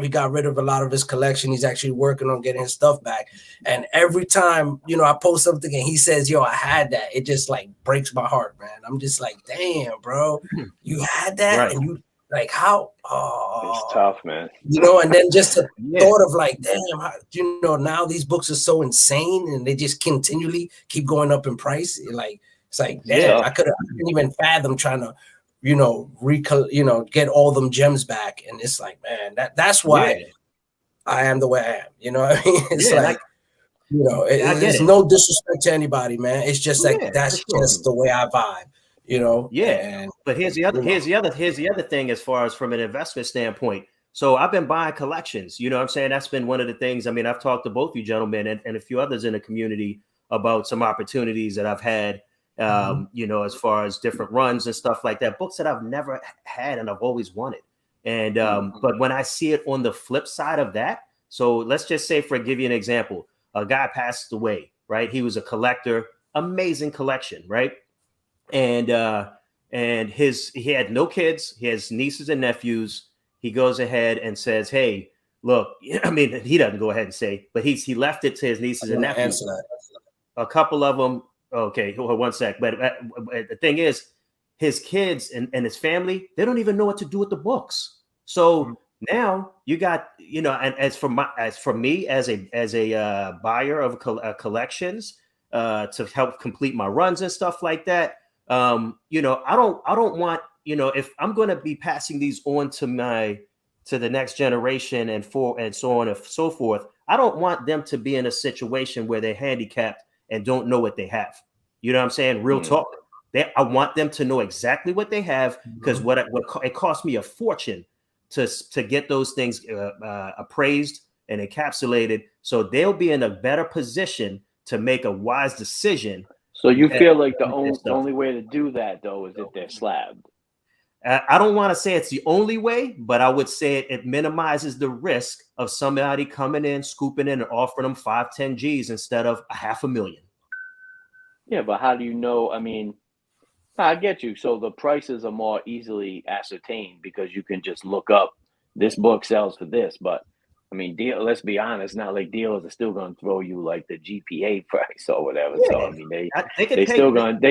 Speaker 1: got rid of a lot of his collection. He's actually working on getting his stuff back. And every time, you know, I post something and he says, yo, I had that, it just like breaks my heart, man. I'm just like, damn, bro, you had that? And you like, how?
Speaker 2: It's tough, man.
Speaker 1: You know, and then just the thought of like, damn, how, you know, now these books are so insane and they just continually keep going up in price. It's like, damn, I couldn't even fathom trying to, you know, get all them gems back. And it's like, man, that's why I am the way I am. You know what I mean? It's like, you know, it's no disrespect to anybody, man. It's just like, that's just the way I vibe. You know,
Speaker 3: but here's the other thing, as far as from an investment standpoint. So I've been buying collections. You know what I'm saying? That's been one of the things. I mean, I've talked to both you gentlemen and a few others in the community about some opportunities that I've had, you know, as far as different runs and stuff like that, books that I've never had and I've always wanted. And but when I see it on the flip side of that, so let's just say, give you an example, a guy passed away, right? He was a collector, amazing collection, right? And he had no kids. He has nieces and nephews. He goes ahead and says, hey, look, I mean, he doesn't go ahead and say, but he left it to his nieces and nephews. A couple of them. Okay, hold on one sec. But the thing is, his kids and his family, they don't even know what to do with the books. So now you got, you know, and as for me as a buyer of collections, to help complete my runs and stuff like that. You know, I don't want, you know, if I'm going to be passing these on to my to the next generation and so on and so forth. I don't want them to be in a situation where they're handicapped and don't know what they have. You know what I'm saying? Real talk. I want them to know exactly what they have, because it cost me a fortune to get those things appraised and encapsulated, so they'll be in a better position to make a wise decision.
Speaker 2: So you feel like the only way to do that, though, is if they're slabbed?
Speaker 3: I don't want to say it's the only way, but I would say it minimizes the risk of somebody coming in, scooping in, and offering them 5-10 G's instead of $500,000.
Speaker 2: Yeah, but how do you know? I mean, I get you. So the prices are more easily ascertained because you can just look up this book sells for this. But I mean, let's be honest, not like dealers are still going to throw you like the GPA price or whatever. Yeah. So I mean, they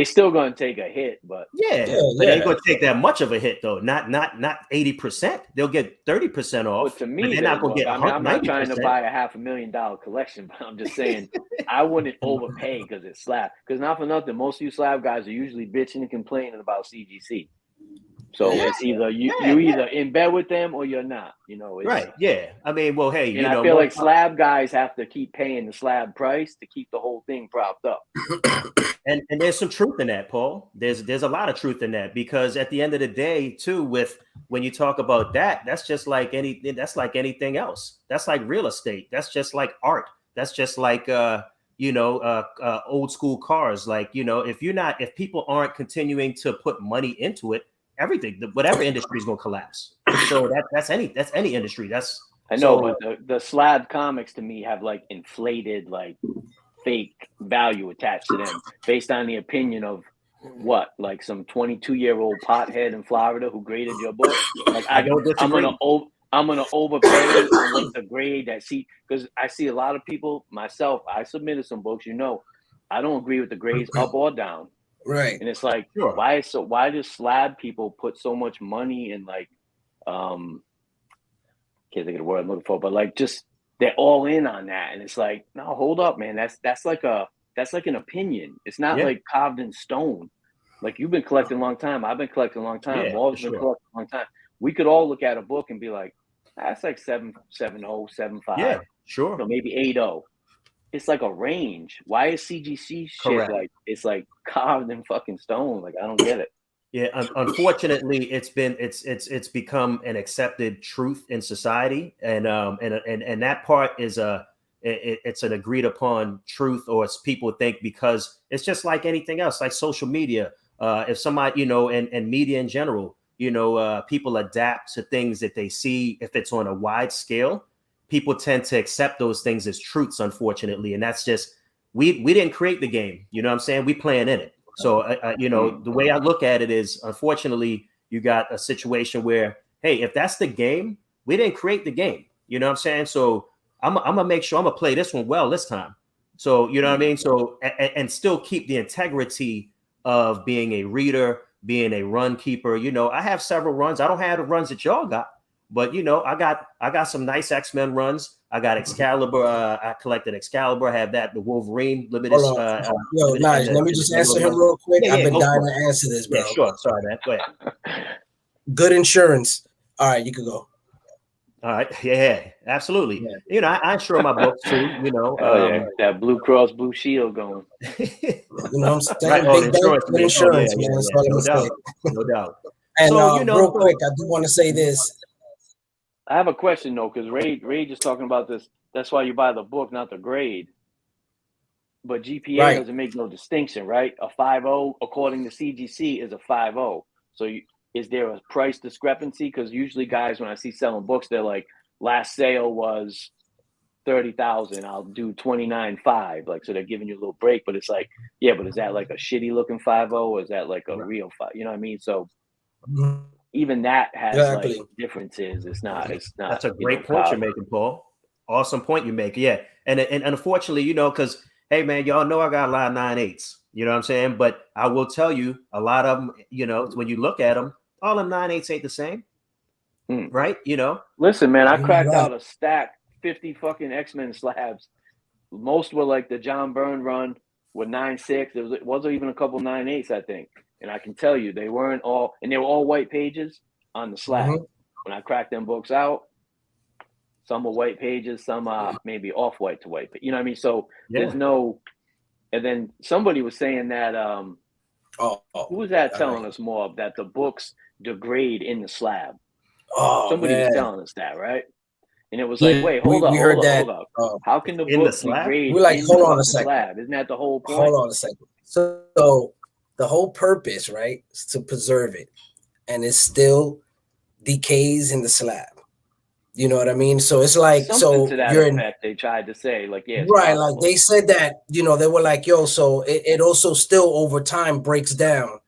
Speaker 2: still going to take a hit, but
Speaker 3: but they ain't going to take that much of a hit though. Not 80%. They'll get 30% off.
Speaker 2: But to me, they're not going to get. I mean, I'm not trying to buy a $500,000 collection, but I'm just saying I wouldn't overpay because it's slab. Because not for nothing, most of you slab guys are usually bitching and complaining about CGC. So it's either you're either in bed with them or you're not, you know.
Speaker 3: Right. Yeah. I mean, well, hey,
Speaker 2: and I feel like slab guys have to keep paying the slab price to keep the whole thing propped up.
Speaker 3: And there's some truth in that, Paul. There's a lot of truth in that, because at the end of the day, too, when you talk about that's just like anything else. That's like real estate. That's just like art. That's just like old school cars. Like, if people aren't continuing to put money into it, whatever industry is going to collapse. So that's any industry.
Speaker 2: I know, but the slab comics to me have like inflated, like fake value attached to them based on the opinion of like some 22-year-old pothead in Florida who graded your book. Like I'm gonna overpay on like the grade because I see a lot of people. Myself, I submitted some books. I don't agree with the grades up or down.
Speaker 1: Right.
Speaker 2: And it's like, why do slab people put so much money in like, can't think of the word I'm looking for, but like just they're all in on that. And it's like, no, hold up, man. That's like an opinion. It's not like carved in stone. Like you've been collecting a long time. I've been collecting a long time. Wall's been collecting a long time. We could all look at a book and be like, that's like 7.0, 7.5.
Speaker 3: Yeah, sure.
Speaker 2: So maybe 8.0. It's like a range. Why is CGC shit like it's like carved in fucking stone? Like I don't get it.
Speaker 3: Yeah, unfortunately, it's become an accepted truth in society, and that part is it's an agreed upon truth, or it's people think, because it's just like anything else, like social media. If somebody and media in general, people adapt to things that they see. If it's on a wide scale, people tend to accept those things as truths, unfortunately. And that's just, we didn't create the game. You know what I'm saying? We playing in it. So, the way I look at it is, unfortunately, you got a situation where, hey, if that's the game, we didn't create the game. You know what I'm saying? So I'm going to make sure I'm going to play this one well this time. So, you know what I mean? So, and still keep the integrity of being a reader, being a run keeper. I have several runs. I don't have the runs that y'all got. But I got some nice X-Men runs. I got Excalibur. I collected Excalibur. I have the Wolverine limited.
Speaker 1: Nigel, let me just answer him real quick. I've been dying to answer this, bro.
Speaker 3: Yeah, sure. Sorry, man. Go ahead.
Speaker 1: Good insurance. All right, you can go.
Speaker 3: All right. Yeah, absolutely. Yeah. I insure my books too.
Speaker 2: That Blue Cross Blue Shield going.
Speaker 1: I'm saying? Big insurance, man. That's all I'm saying.
Speaker 3: No doubt.
Speaker 1: And real quick, I do want to say this.
Speaker 2: I have a question though, because Ray just talking about this. That's why you buy the book, not the grade. But GPA doesn't make no distinction, right? A 5.0, according to CGC, is a 5.0. So is there a price discrepancy? Because usually guys, when I see selling books, they're like, last sale was 30,000. I'll do 29.5. Like, so they're giving you a little break. But it's like, yeah, but is that like a shitty looking 5.0, or is that like a real 5? You know what I mean? So even that has like differences. It's not.
Speaker 3: That's a great point you're making, Paul. Awesome point you make. Yeah, and unfortunately, because hey, man, y'all know I got a lot of 9.8s. You know what I'm saying? But I will tell you, a lot of them, when you look at them, all them 9.8s ain't the same, right?
Speaker 2: Listen, man, I cracked out a stack, 50 fucking X-Men slabs. Most were like the John Byrne run with 9.6. There wasn't even a couple 9.8s, I think. And I can tell you, they were all white pages on the slab. when I crack them books out, some are white pages, some are maybe off-white to white. But you know what I mean? So there's no, and then somebody was saying that, who was that telling us, Morb, that the books degrade in the slab? Somebody was telling us that, right? And it was like, wait, hold up. How can the book degrade?
Speaker 1: We're like, hold on a
Speaker 2: second.
Speaker 1: second.
Speaker 2: Slab? Isn't that the whole point?
Speaker 1: Hold on a second. So the whole purpose, right, is to preserve it, and it still decays in the slab. You know what I mean? So it's like,
Speaker 2: something to that effect. They tried to say, like, yeah,
Speaker 1: right. Like they said that, you know, they were like, yo, so it also still over time breaks down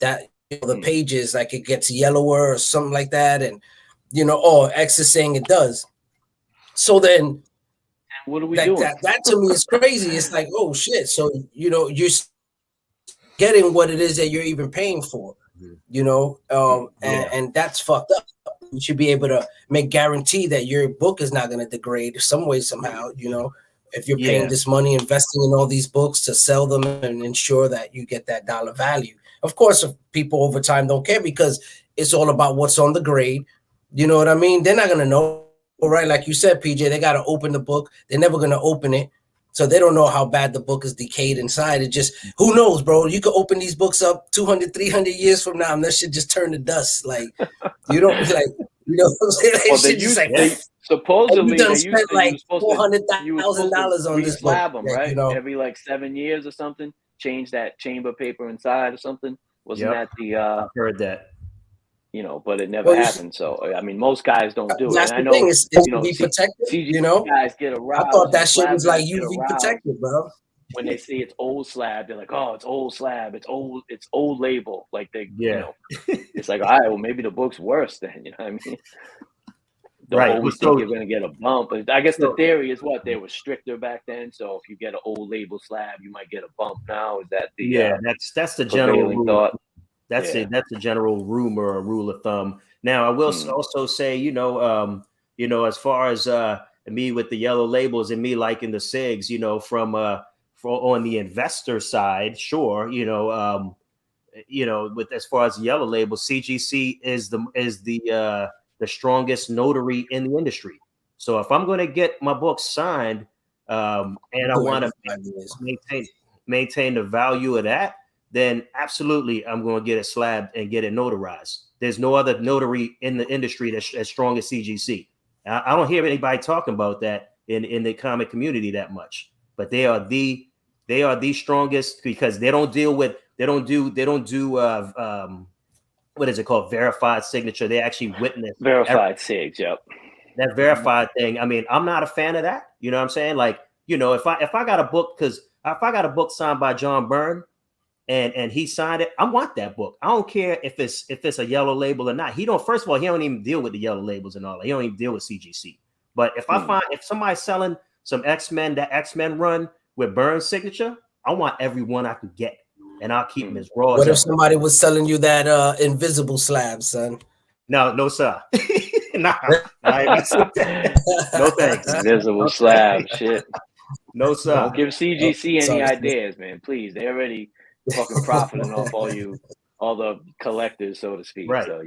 Speaker 1: that, you know, the pages, like it gets yellower or something like that. And, you know, X is saying it does. So then
Speaker 2: what are we doing?
Speaker 1: That to me is crazy. It's like, oh shit. So, you know, you're getting what it is that you're even paying for, you know, and that's fucked up. You should be able to make guarantee that your book is not going to degrade some way, somehow, you know, if you're paying this money, investing in all these books to sell them and ensure that you get that dollar value. Of course, if people over time don't care because it's all about what's on the grade. You know what I mean? They're not going to know, right? Like you said, PJ, they got to open the book. They're never going to open it. So they don't know how bad the book is decayed inside. It just, who knows, bro? You could open these books up 200, 300 years from now and that shit just turn to dust. Like, you don't, like, you know what I'm saying?
Speaker 2: Well, supposedly
Speaker 1: they spent like $400,000 on this
Speaker 2: slab
Speaker 1: book,
Speaker 2: them, right?
Speaker 1: You know?
Speaker 2: Every like 7 years or something, change that chamber paper inside or something. Wasn't that the
Speaker 3: I've heard that.
Speaker 2: You know, but it never happened. So I mean, most guys don't do it.
Speaker 1: That's
Speaker 2: and I
Speaker 1: the
Speaker 2: know,
Speaker 1: thing, it's
Speaker 2: you know,
Speaker 1: protected,
Speaker 2: CG
Speaker 1: you know.
Speaker 2: Guys get aroused.
Speaker 1: I thought that shit was like UV protected, bro.
Speaker 2: When they see it's old slab, they're like, "Oh, it's old slab. It's old label." Like they, you know, it's like, all right, well, maybe the book's worse then. You know what I mean? Don't always think you're gonna get a bump. But I guess the theory is what they were stricter back then. So if you get an old label slab, you might get a bump now. Is that the
Speaker 3: that's the general
Speaker 2: thought?
Speaker 3: That's it. That's a general rumor or rule of thumb. Now, I will also say, you know, as far as me with the yellow labels and me liking the SIGs, you know, from on the investor side, sure, you know, with as far as the yellow label, CGC is the strongest notary in the industry. So if I'm going to get my book signed, and I want to maintain the value of that, then absolutely I'm going to get it slabbed and get it notarized. There's no other notary in the industry that's as strong as CGC. I don't hear anybody talking about that in the comic community that much, but they are the strongest because they don't do what is it called? Verified signature. They actually witness
Speaker 2: verified SIGs. Yep.
Speaker 3: That verified thing. I mean, I'm not a fan of that. You know what I'm saying? Like, you know, if I got a book, because if I got a book signed by John Byrne and he signed it, I want that book. I don't care if it's a yellow label or not. First of all, he don't even deal with the yellow labels and all that. He don't even deal with CGC. But if somebody's selling some X-Men, that X-Men run with Byrne's signature, I want every one I can get. And I'll keep them as raw.
Speaker 1: What if somebody was selling you that invisible slab, son?
Speaker 3: No, sir. No thanks.
Speaker 2: Invisible slab, shit.
Speaker 3: No, sir.
Speaker 2: Don't give CGC any ideas, man. Please, they already fucking profiting off all the collectors, so to speak.
Speaker 3: Right.
Speaker 2: So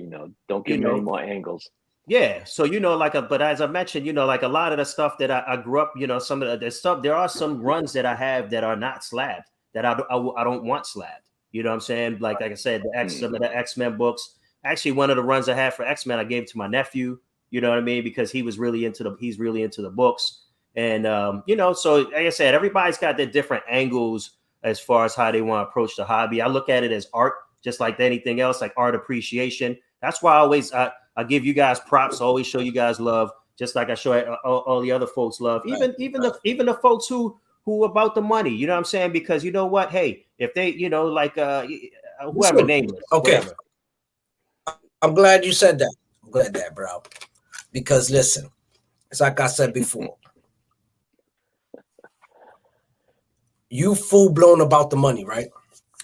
Speaker 2: don't give them any more angles.
Speaker 3: Yeah. So but as I mentioned, like a lot of the stuff that I grew up, some of the stuff. There are some runs that I have that are not slabbed that I don't want slabbed. You know what I'm saying? Like I said, some of the X-Men books. Actually, one of the runs I had for X-Men, I gave to my nephew. You know what I mean? Because he's really into the books. And so like I said, everybody's got their different angles as far as how they want to approach the hobby. I look at it as art, just like anything else, like art appreciation. That's why I give you guys props, always show you guys love, just like I show all the other folks love, even the folks who about the money. You know what I'm saying? Because you know what? Hey, if they, whoever name it.
Speaker 1: Okay.
Speaker 3: Whatever.
Speaker 1: I'm glad you said that. I'm glad that, bro. Because listen, it's like I said before. You full blown about the money, right?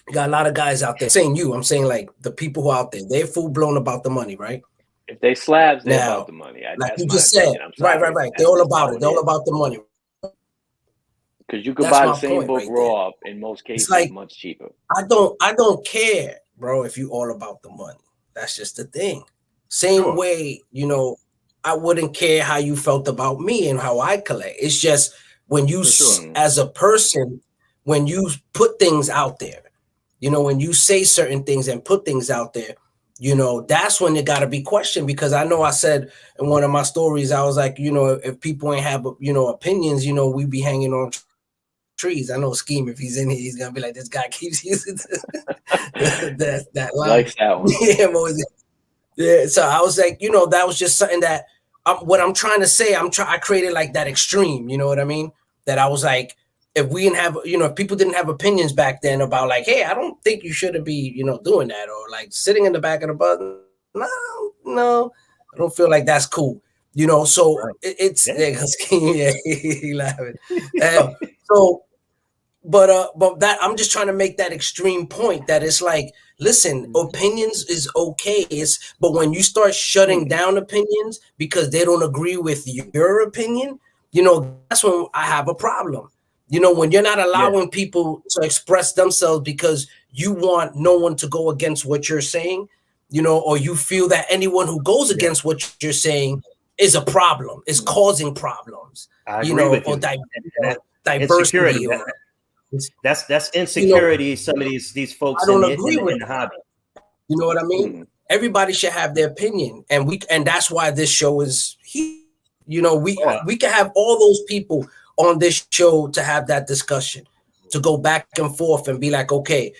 Speaker 1: You got a lot of guys out there saying I'm saying like the people who are out there, they're full blown about the money, right?
Speaker 2: If they slabs, they're about the money.
Speaker 1: Like you just said, right. They're all about it. They're all about the money.
Speaker 2: Because you could buy the same book raw in most cases, much cheaper.
Speaker 1: I don't care, bro, if you all about the money. That's just the thing. Same way, you know, I wouldn't care how you felt about me and how I collect. It's just when you, as a person, when you put things out there, you know, when you say certain things and put things out there, you know, that's when it got to be questioned. Because I know I said in one of my stories, I was like, you know, if people ain't have, you know, opinions, you know, we be hanging on trees. I know Scheme, if he's in here, he's gonna be like, this guy keeps using that line.
Speaker 2: Likes that one.
Speaker 1: Yeah, so I was like, you know, that was just something that what I'm trying to say. I created like that extreme, you know what I mean? That I was like, if we didn't have, you know, if people didn't have opinions back then about like, hey, I don't think you shouldn't be, you know, doing that, or like sitting in the back of the bus. No, I don't feel like that's cool, you know. So it's yeah, he laughing. So, but that I'm just trying to make that extreme point that it's like, listen, opinions is okay. But when you start shutting down opinions because they don't agree with your opinion, you know, that's when I have a problem. You know, when you're not allowing people to express themselves because you want no one to go against what you're saying, you know, or you feel that anyone who goes against what you're saying is a problem, is causing problems.
Speaker 3: I agree with you.
Speaker 1: Or diversity.
Speaker 3: That's insecurity. You know, some of these folks in the hobby.
Speaker 1: You know what I mean? Everybody should have their opinion, and that's why this show is here. You know, we can have all those people on this show to have that discussion, to go back and forth and be like, okay,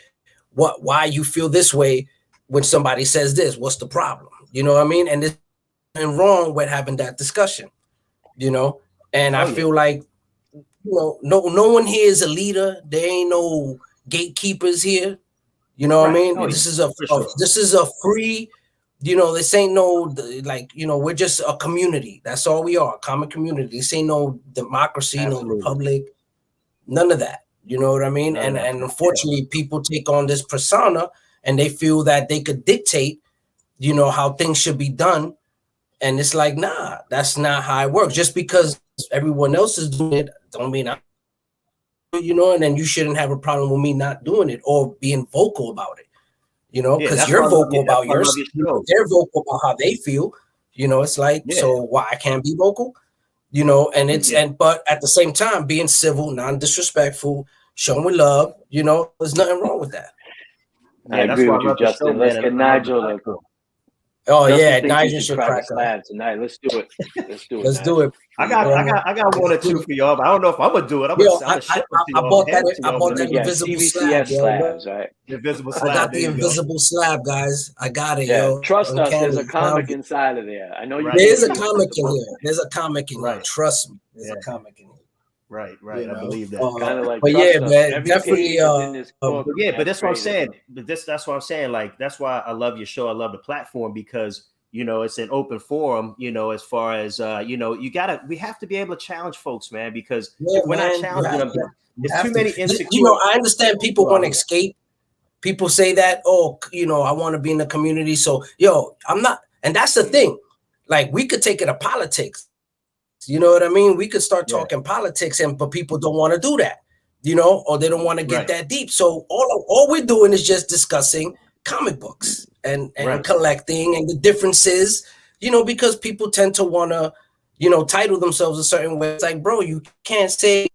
Speaker 1: why you feel this way when somebody says this? What's the problem? You know what I mean? And there's nothing wrong with having that discussion, you know? And I feel like, you know, no one here is a leader. There ain't no gatekeepers here. You know what I mean? This is a free, you know, this ain't no, like, you know, we're just a community. That's all we are, a common community. This ain't no democracy, no republic, none of that. You know what I mean? And unfortunately, people take on this persona and they feel that they could dictate, you know, how things should be done. And it's like, nah, that's not how it works. Just because everyone else is doing it, don't mean I, you know, and then you shouldn't have a problem with me not doing it or being vocal about it. You know, because you're vocal about yours, they're vocal about how they feel. You know, it's like, so why I can't be vocal? You know, and it's but at the same time, being civil, non-disrespectful, showing love. You know, there's nothing wrong with that.
Speaker 2: I agree with you, Justin. Let's get Nigel.
Speaker 1: Oh yeah, Nigel should crack
Speaker 2: slab tonight. Let's do it.
Speaker 1: Let's do it.
Speaker 3: I got one or two for y'all, but I don't know if I'm gonna do it.
Speaker 1: I bought that invisible slab,
Speaker 2: slabs, right?
Speaker 3: Invisible slab.
Speaker 1: I got the invisible slab, guys. I got it,
Speaker 2: yo. Trust us. There's a comic inside of there. I know you.
Speaker 1: There's a comic in here. There's a comic in here. Trust me. There's a comic in here.
Speaker 3: Right. I believe that.
Speaker 2: Kind of like,
Speaker 1: but yeah, man, definitely.
Speaker 3: But that's what I'm saying. That's what I'm saying. Like, that's why I love your show. I love the platform because, you know, it's an open forum. You know, as far as you know, we have to be able to challenge folks, man. Because if we're not challenging them, there's too many insecurities.
Speaker 1: You know, I understand people want to escape. People say that, oh, you know, I want to be in the community. So, yo, I'm not. And that's the thing. Like, we could take it to politics. You know what I mean? We could start talking politics, but people don't want to do that, you know, or they don't want to get that deep. So all we're doing is just discussing comic books and collecting and the differences, you know, because people tend to want to, you know, title themselves a certain way. It's like, bro, you can't say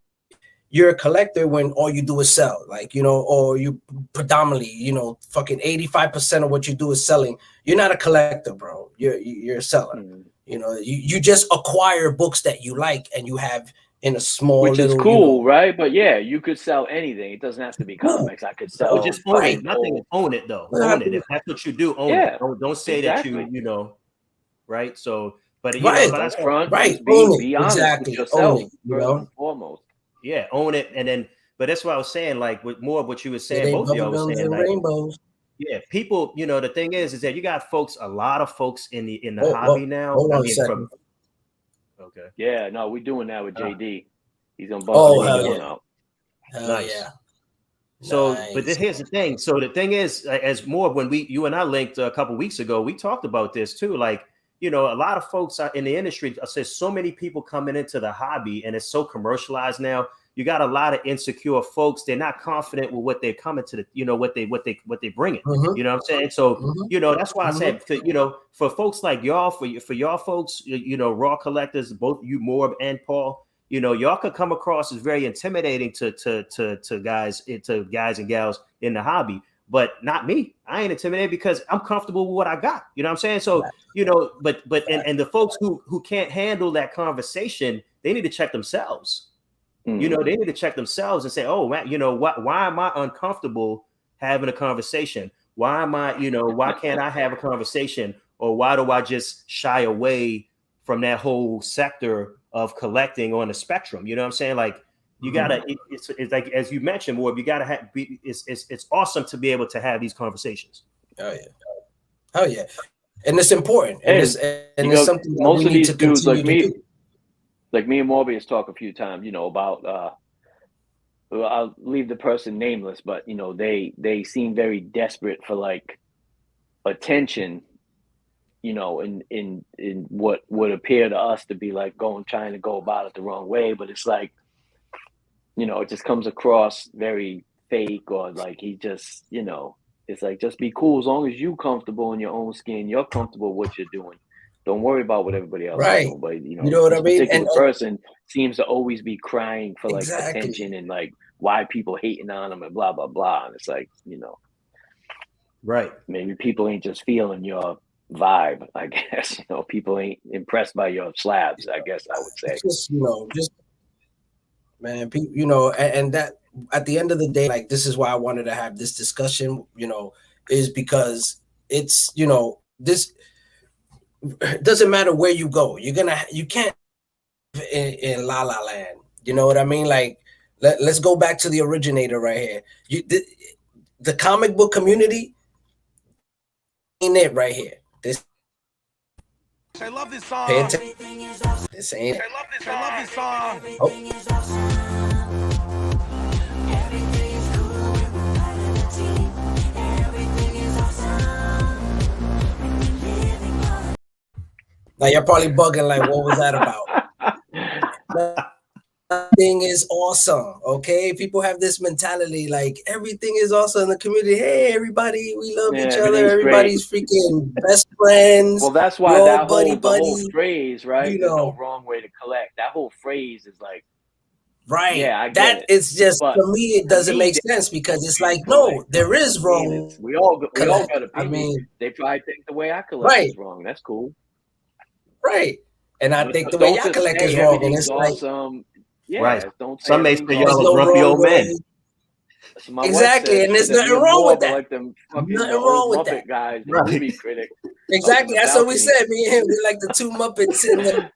Speaker 1: you're a collector when all you do is sell, like, you know, or you predominantly, you know, fucking 85% of what you do is selling. You're not a collector, bro. You're a seller. You know, you just acquire books that you like and you have in a small,
Speaker 2: which is cool, right? But yeah, you could sell anything. It doesn't have to be comics. I could sell.
Speaker 3: Just own it. Nothing. Own it though. Own it. If that's what you do, own it. Don't say that you know, right? So, but you know, but that's
Speaker 2: front.
Speaker 1: Right.
Speaker 2: Be honest with yourself.
Speaker 1: You know,
Speaker 2: foremost.
Speaker 3: Yeah, own it, and then. But that's what I was saying. Like with more of what you were saying, both of y'all were saying, like,
Speaker 1: rainbows.
Speaker 3: Yeah, people, you know, the thing is that you got a lot of folks in the hobby now.
Speaker 1: Hold on a second.
Speaker 3: Okay.
Speaker 2: Yeah, no, we're doing that with JD. He's gonna bump
Speaker 1: one
Speaker 2: out.
Speaker 3: Nice. Yeah. So, but here's the thing. So the thing is, as more when you and I linked a couple weeks ago, we talked about this too. Like, you know, a lot of folks in the industry. There's so many people coming into the hobby, and it's so commercialized now. you got a lot of insecure folks. They're not confident with what they're coming to the, you know, what they bring it. You know what I'm saying? So, you know, that's why I said, you know, for folks like y'all, for y'all folks, you know, raw collectors, both you, Morb and Paul, you know, y'all could come across as very intimidating to guys and gals in the hobby, but not me. I ain't intimidated because I'm comfortable with what I got. You know what I'm saying? So, you know, but and the folks who can't handle that conversation, they need to check themselves. You know, they need to check themselves and say, oh, man, you know, why am I uncomfortable having a conversation? Why am I, you know, why can't I have a conversation? Or why do I just shy away from that whole sector of collecting on the spectrum? You know what I'm saying? Like, you gotta, it's like, as you mentioned, Morb, you gotta have, it's awesome to be able to have these conversations.
Speaker 1: Oh yeah. Oh yeah. And it's important. And it's something that
Speaker 2: most
Speaker 1: we
Speaker 2: of
Speaker 1: need
Speaker 2: these
Speaker 1: to
Speaker 2: dudes
Speaker 1: continue to do.
Speaker 2: Like me and Morbius talk a few times, you know, about I'll leave the person nameless, but you know, they seem very desperate for like attention, you know, in what would appear to us to be like trying to go about it the wrong way, but it's like, you know, it just comes across very fake, or like he just, you know, it's like, just be cool as long as you comfortable in your own skin, you're comfortable with what you're doing. Don't worry about what everybody else is doing. But you know
Speaker 1: what
Speaker 2: this
Speaker 1: I mean?
Speaker 2: particular person seems to always be crying for like
Speaker 1: Exactly.
Speaker 2: attention and like why people hating on him and blah blah blah. And it's like, you know,
Speaker 3: right?
Speaker 2: Maybe people ain't just feeling your vibe. I guess, you know, people ain't impressed by your slabs. I guess I would say.
Speaker 1: Just, you know, just man, people, you know, and that at the end of the day, like, this is why I wanted to have this discussion. You know, is because it's, you know, this. It doesn't matter where you go. You can't in La La Land. You know what I mean? Like, let's go back to the originator right here. The comic book community ain't it right here. This.
Speaker 4: I love this song.
Speaker 1: This ain't it.
Speaker 4: I love this song.
Speaker 1: Oh. Now you're probably bugging like, what was that about? Everything is awesome, okay? People have this mentality like everything is awesome in the community. Hey, everybody, we love each other. Everybody's freaking best friends.
Speaker 2: Well, that's why that whole phrase, right? You know, there's no wrong way to collect. That whole phrase is like,
Speaker 1: right.
Speaker 2: Yeah, I get
Speaker 1: that
Speaker 2: it.
Speaker 1: It's just,
Speaker 2: But
Speaker 1: for me, it doesn't make sense because it's like, no, there is wrong.
Speaker 2: We all got opinions.
Speaker 1: I mean,
Speaker 2: they probably think the way I collect is wrong. That's cool.
Speaker 1: Right. And I think the way y'all collect is wrong. And it's
Speaker 2: awesome. Yeah,
Speaker 3: right.
Speaker 2: Don't say
Speaker 3: some may say y'all
Speaker 1: no
Speaker 3: grumpy old men.
Speaker 1: Exactly, and there's nothing wrong with that.
Speaker 2: Like them fucking
Speaker 1: nothing wrong with
Speaker 2: Muppet
Speaker 1: that.
Speaker 2: guys,
Speaker 3: right.
Speaker 2: movie critic.
Speaker 1: Exactly, that's what we said. Me and him, we like the two Muppets in the.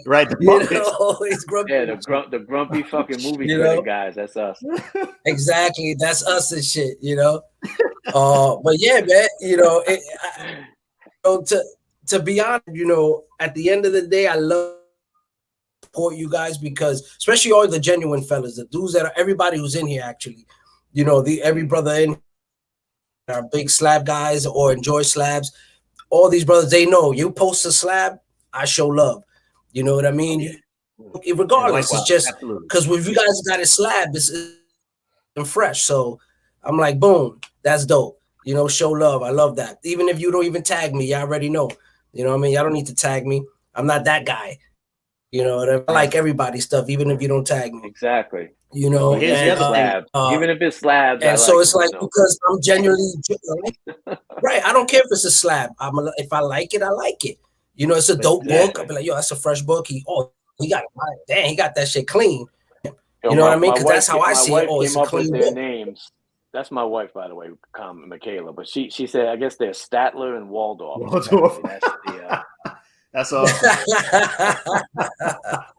Speaker 3: Right, the
Speaker 1: Muppets. You know, it's grumpy.
Speaker 2: Yeah, the grumpy fucking movie critic guys. That's us.
Speaker 1: Exactly, that's us and shit. You know, but yeah, man. You know, to be honest, you know, at the end of the day, I love support you guys because, especially all the genuine fellas, the dudes that are everybody who's in here actually, you know, every brother in are big slab guys or enjoy slabs. All these brothers, they know you post a slab, I show love. You know what I mean? Regardless, it's just because if you guys got a slab, it's fresh. So I'm like, boom, that's dope. You know, show love. I love that. Even if you don't even tag me, y'all already know. You know what I mean? Y'all don't need to tag me. I'm not that guy. You know what I mean? I like everybody's stuff, even if you don't tag me.
Speaker 2: Exactly.
Speaker 1: You know,
Speaker 2: even if it's slabs.
Speaker 1: And so it's like, because I'm genuinely right. I don't care if it's a slab. If I like it, I like it. You know, it's a dope book. I'll be like, yo, that's a fresh book. He got that shit clean. You know what I mean? Because that's how I see it. Oh, it's a clean book.
Speaker 2: Names. That's my wife, by the way, Michaela. But she said, I guess they're Statler and Waldorf.
Speaker 3: That's awesome.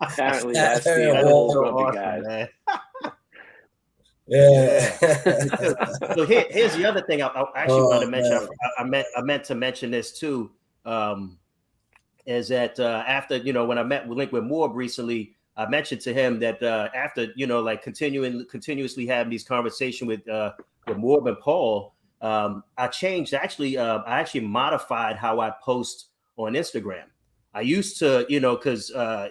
Speaker 2: Apparently, that's the old grumpy guys.
Speaker 1: Yeah.
Speaker 3: So here's the other thing I actually want to mention. I meant to mention this too. Is that after, you know, when I linked with Morb recently, I mentioned to him that after, you know, like continuously having these conversations with Morb and Paul, I changed. Actually, I actually modified how I post on Instagram. I used to, you know, because now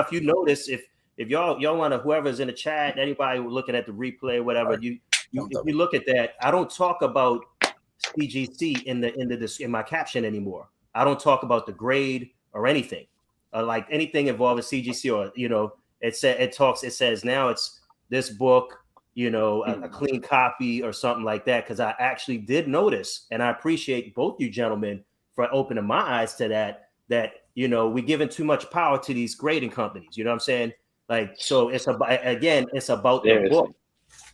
Speaker 3: if you notice, if if y'all want to, whoever's in the chat, anybody looking at the replay, whatever, you look at that. I don't talk about CGC in my caption anymore. I don't talk about the grade or anything, like anything involving CGC, or it says now it's this book, a clean copy or something like that. Because I actually did notice, and I appreciate both you gentlemen for opening my eyes to that we're giving too much power to these grading companies. You know what I'm saying? Like, so it's about the book.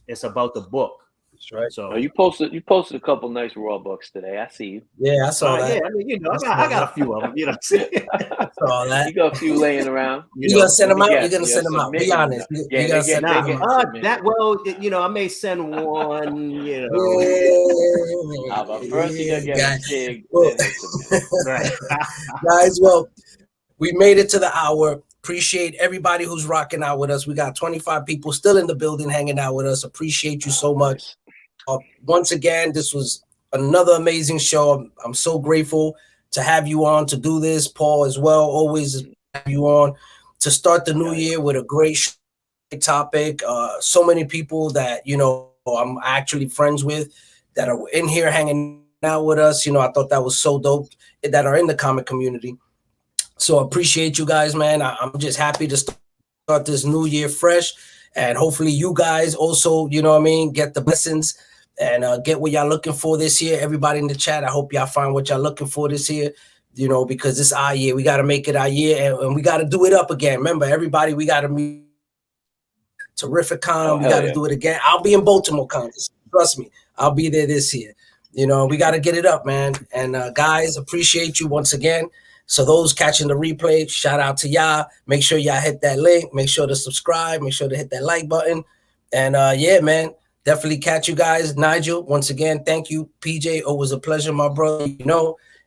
Speaker 3: It's about the book.
Speaker 1: That's right.
Speaker 2: So you posted a couple nice raw books today. I see you.
Speaker 1: Yeah, I saw that.
Speaker 3: Yeah, I mean, I got a few of them. You know what I'm saying?
Speaker 1: I saw that.
Speaker 2: You got a few laying around.
Speaker 1: You gonna send them out? You're gonna send them out. Be honest.
Speaker 2: Yeah,
Speaker 1: you gotta send them out.
Speaker 3: I may send one.
Speaker 1: Yeah.
Speaker 2: But first you gotta get a Sig.
Speaker 3: Right.
Speaker 1: Guys, well, we made it to the hour. Appreciate everybody who's rocking out with us. We got 25 people still in the building hanging out with us. Appreciate you so much. Once again, this was another amazing show. I'm so grateful to have you on to do this, Paul, as well. Always have you on to start the new year with a great topic. So many people that I'm actually friends with that are in here hanging out with us. I thought that was so dope, that are in the comic community. So appreciate you guys, man. I'm just happy to start this new year fresh, and hopefully you guys also, get the blessings and get what y'all looking for this year. Everybody in the chat, I hope y'all find what y'all looking for this year, because it's our year. We got to make it our year, and we got to do it up again. Remember, everybody, we got to meet Terrific Con. We got to do it again. I'll be in Baltimore Con. Trust me, I'll be there this year. We got to get it up, man. And guys, appreciate you once again. So those catching the replay, shout out to y'all. Make sure y'all hit that link. Make sure to subscribe. Make sure to hit that like button. And yeah, man, definitely catch you guys. Nigel, once again, thank you. PJ, always a pleasure, my brother.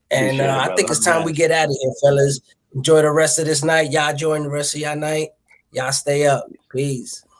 Speaker 1: And I think it's time we get out of here, fellas. Enjoy the rest of this night. Y'all enjoy the rest of y'all night. Y'all stay up. Peace.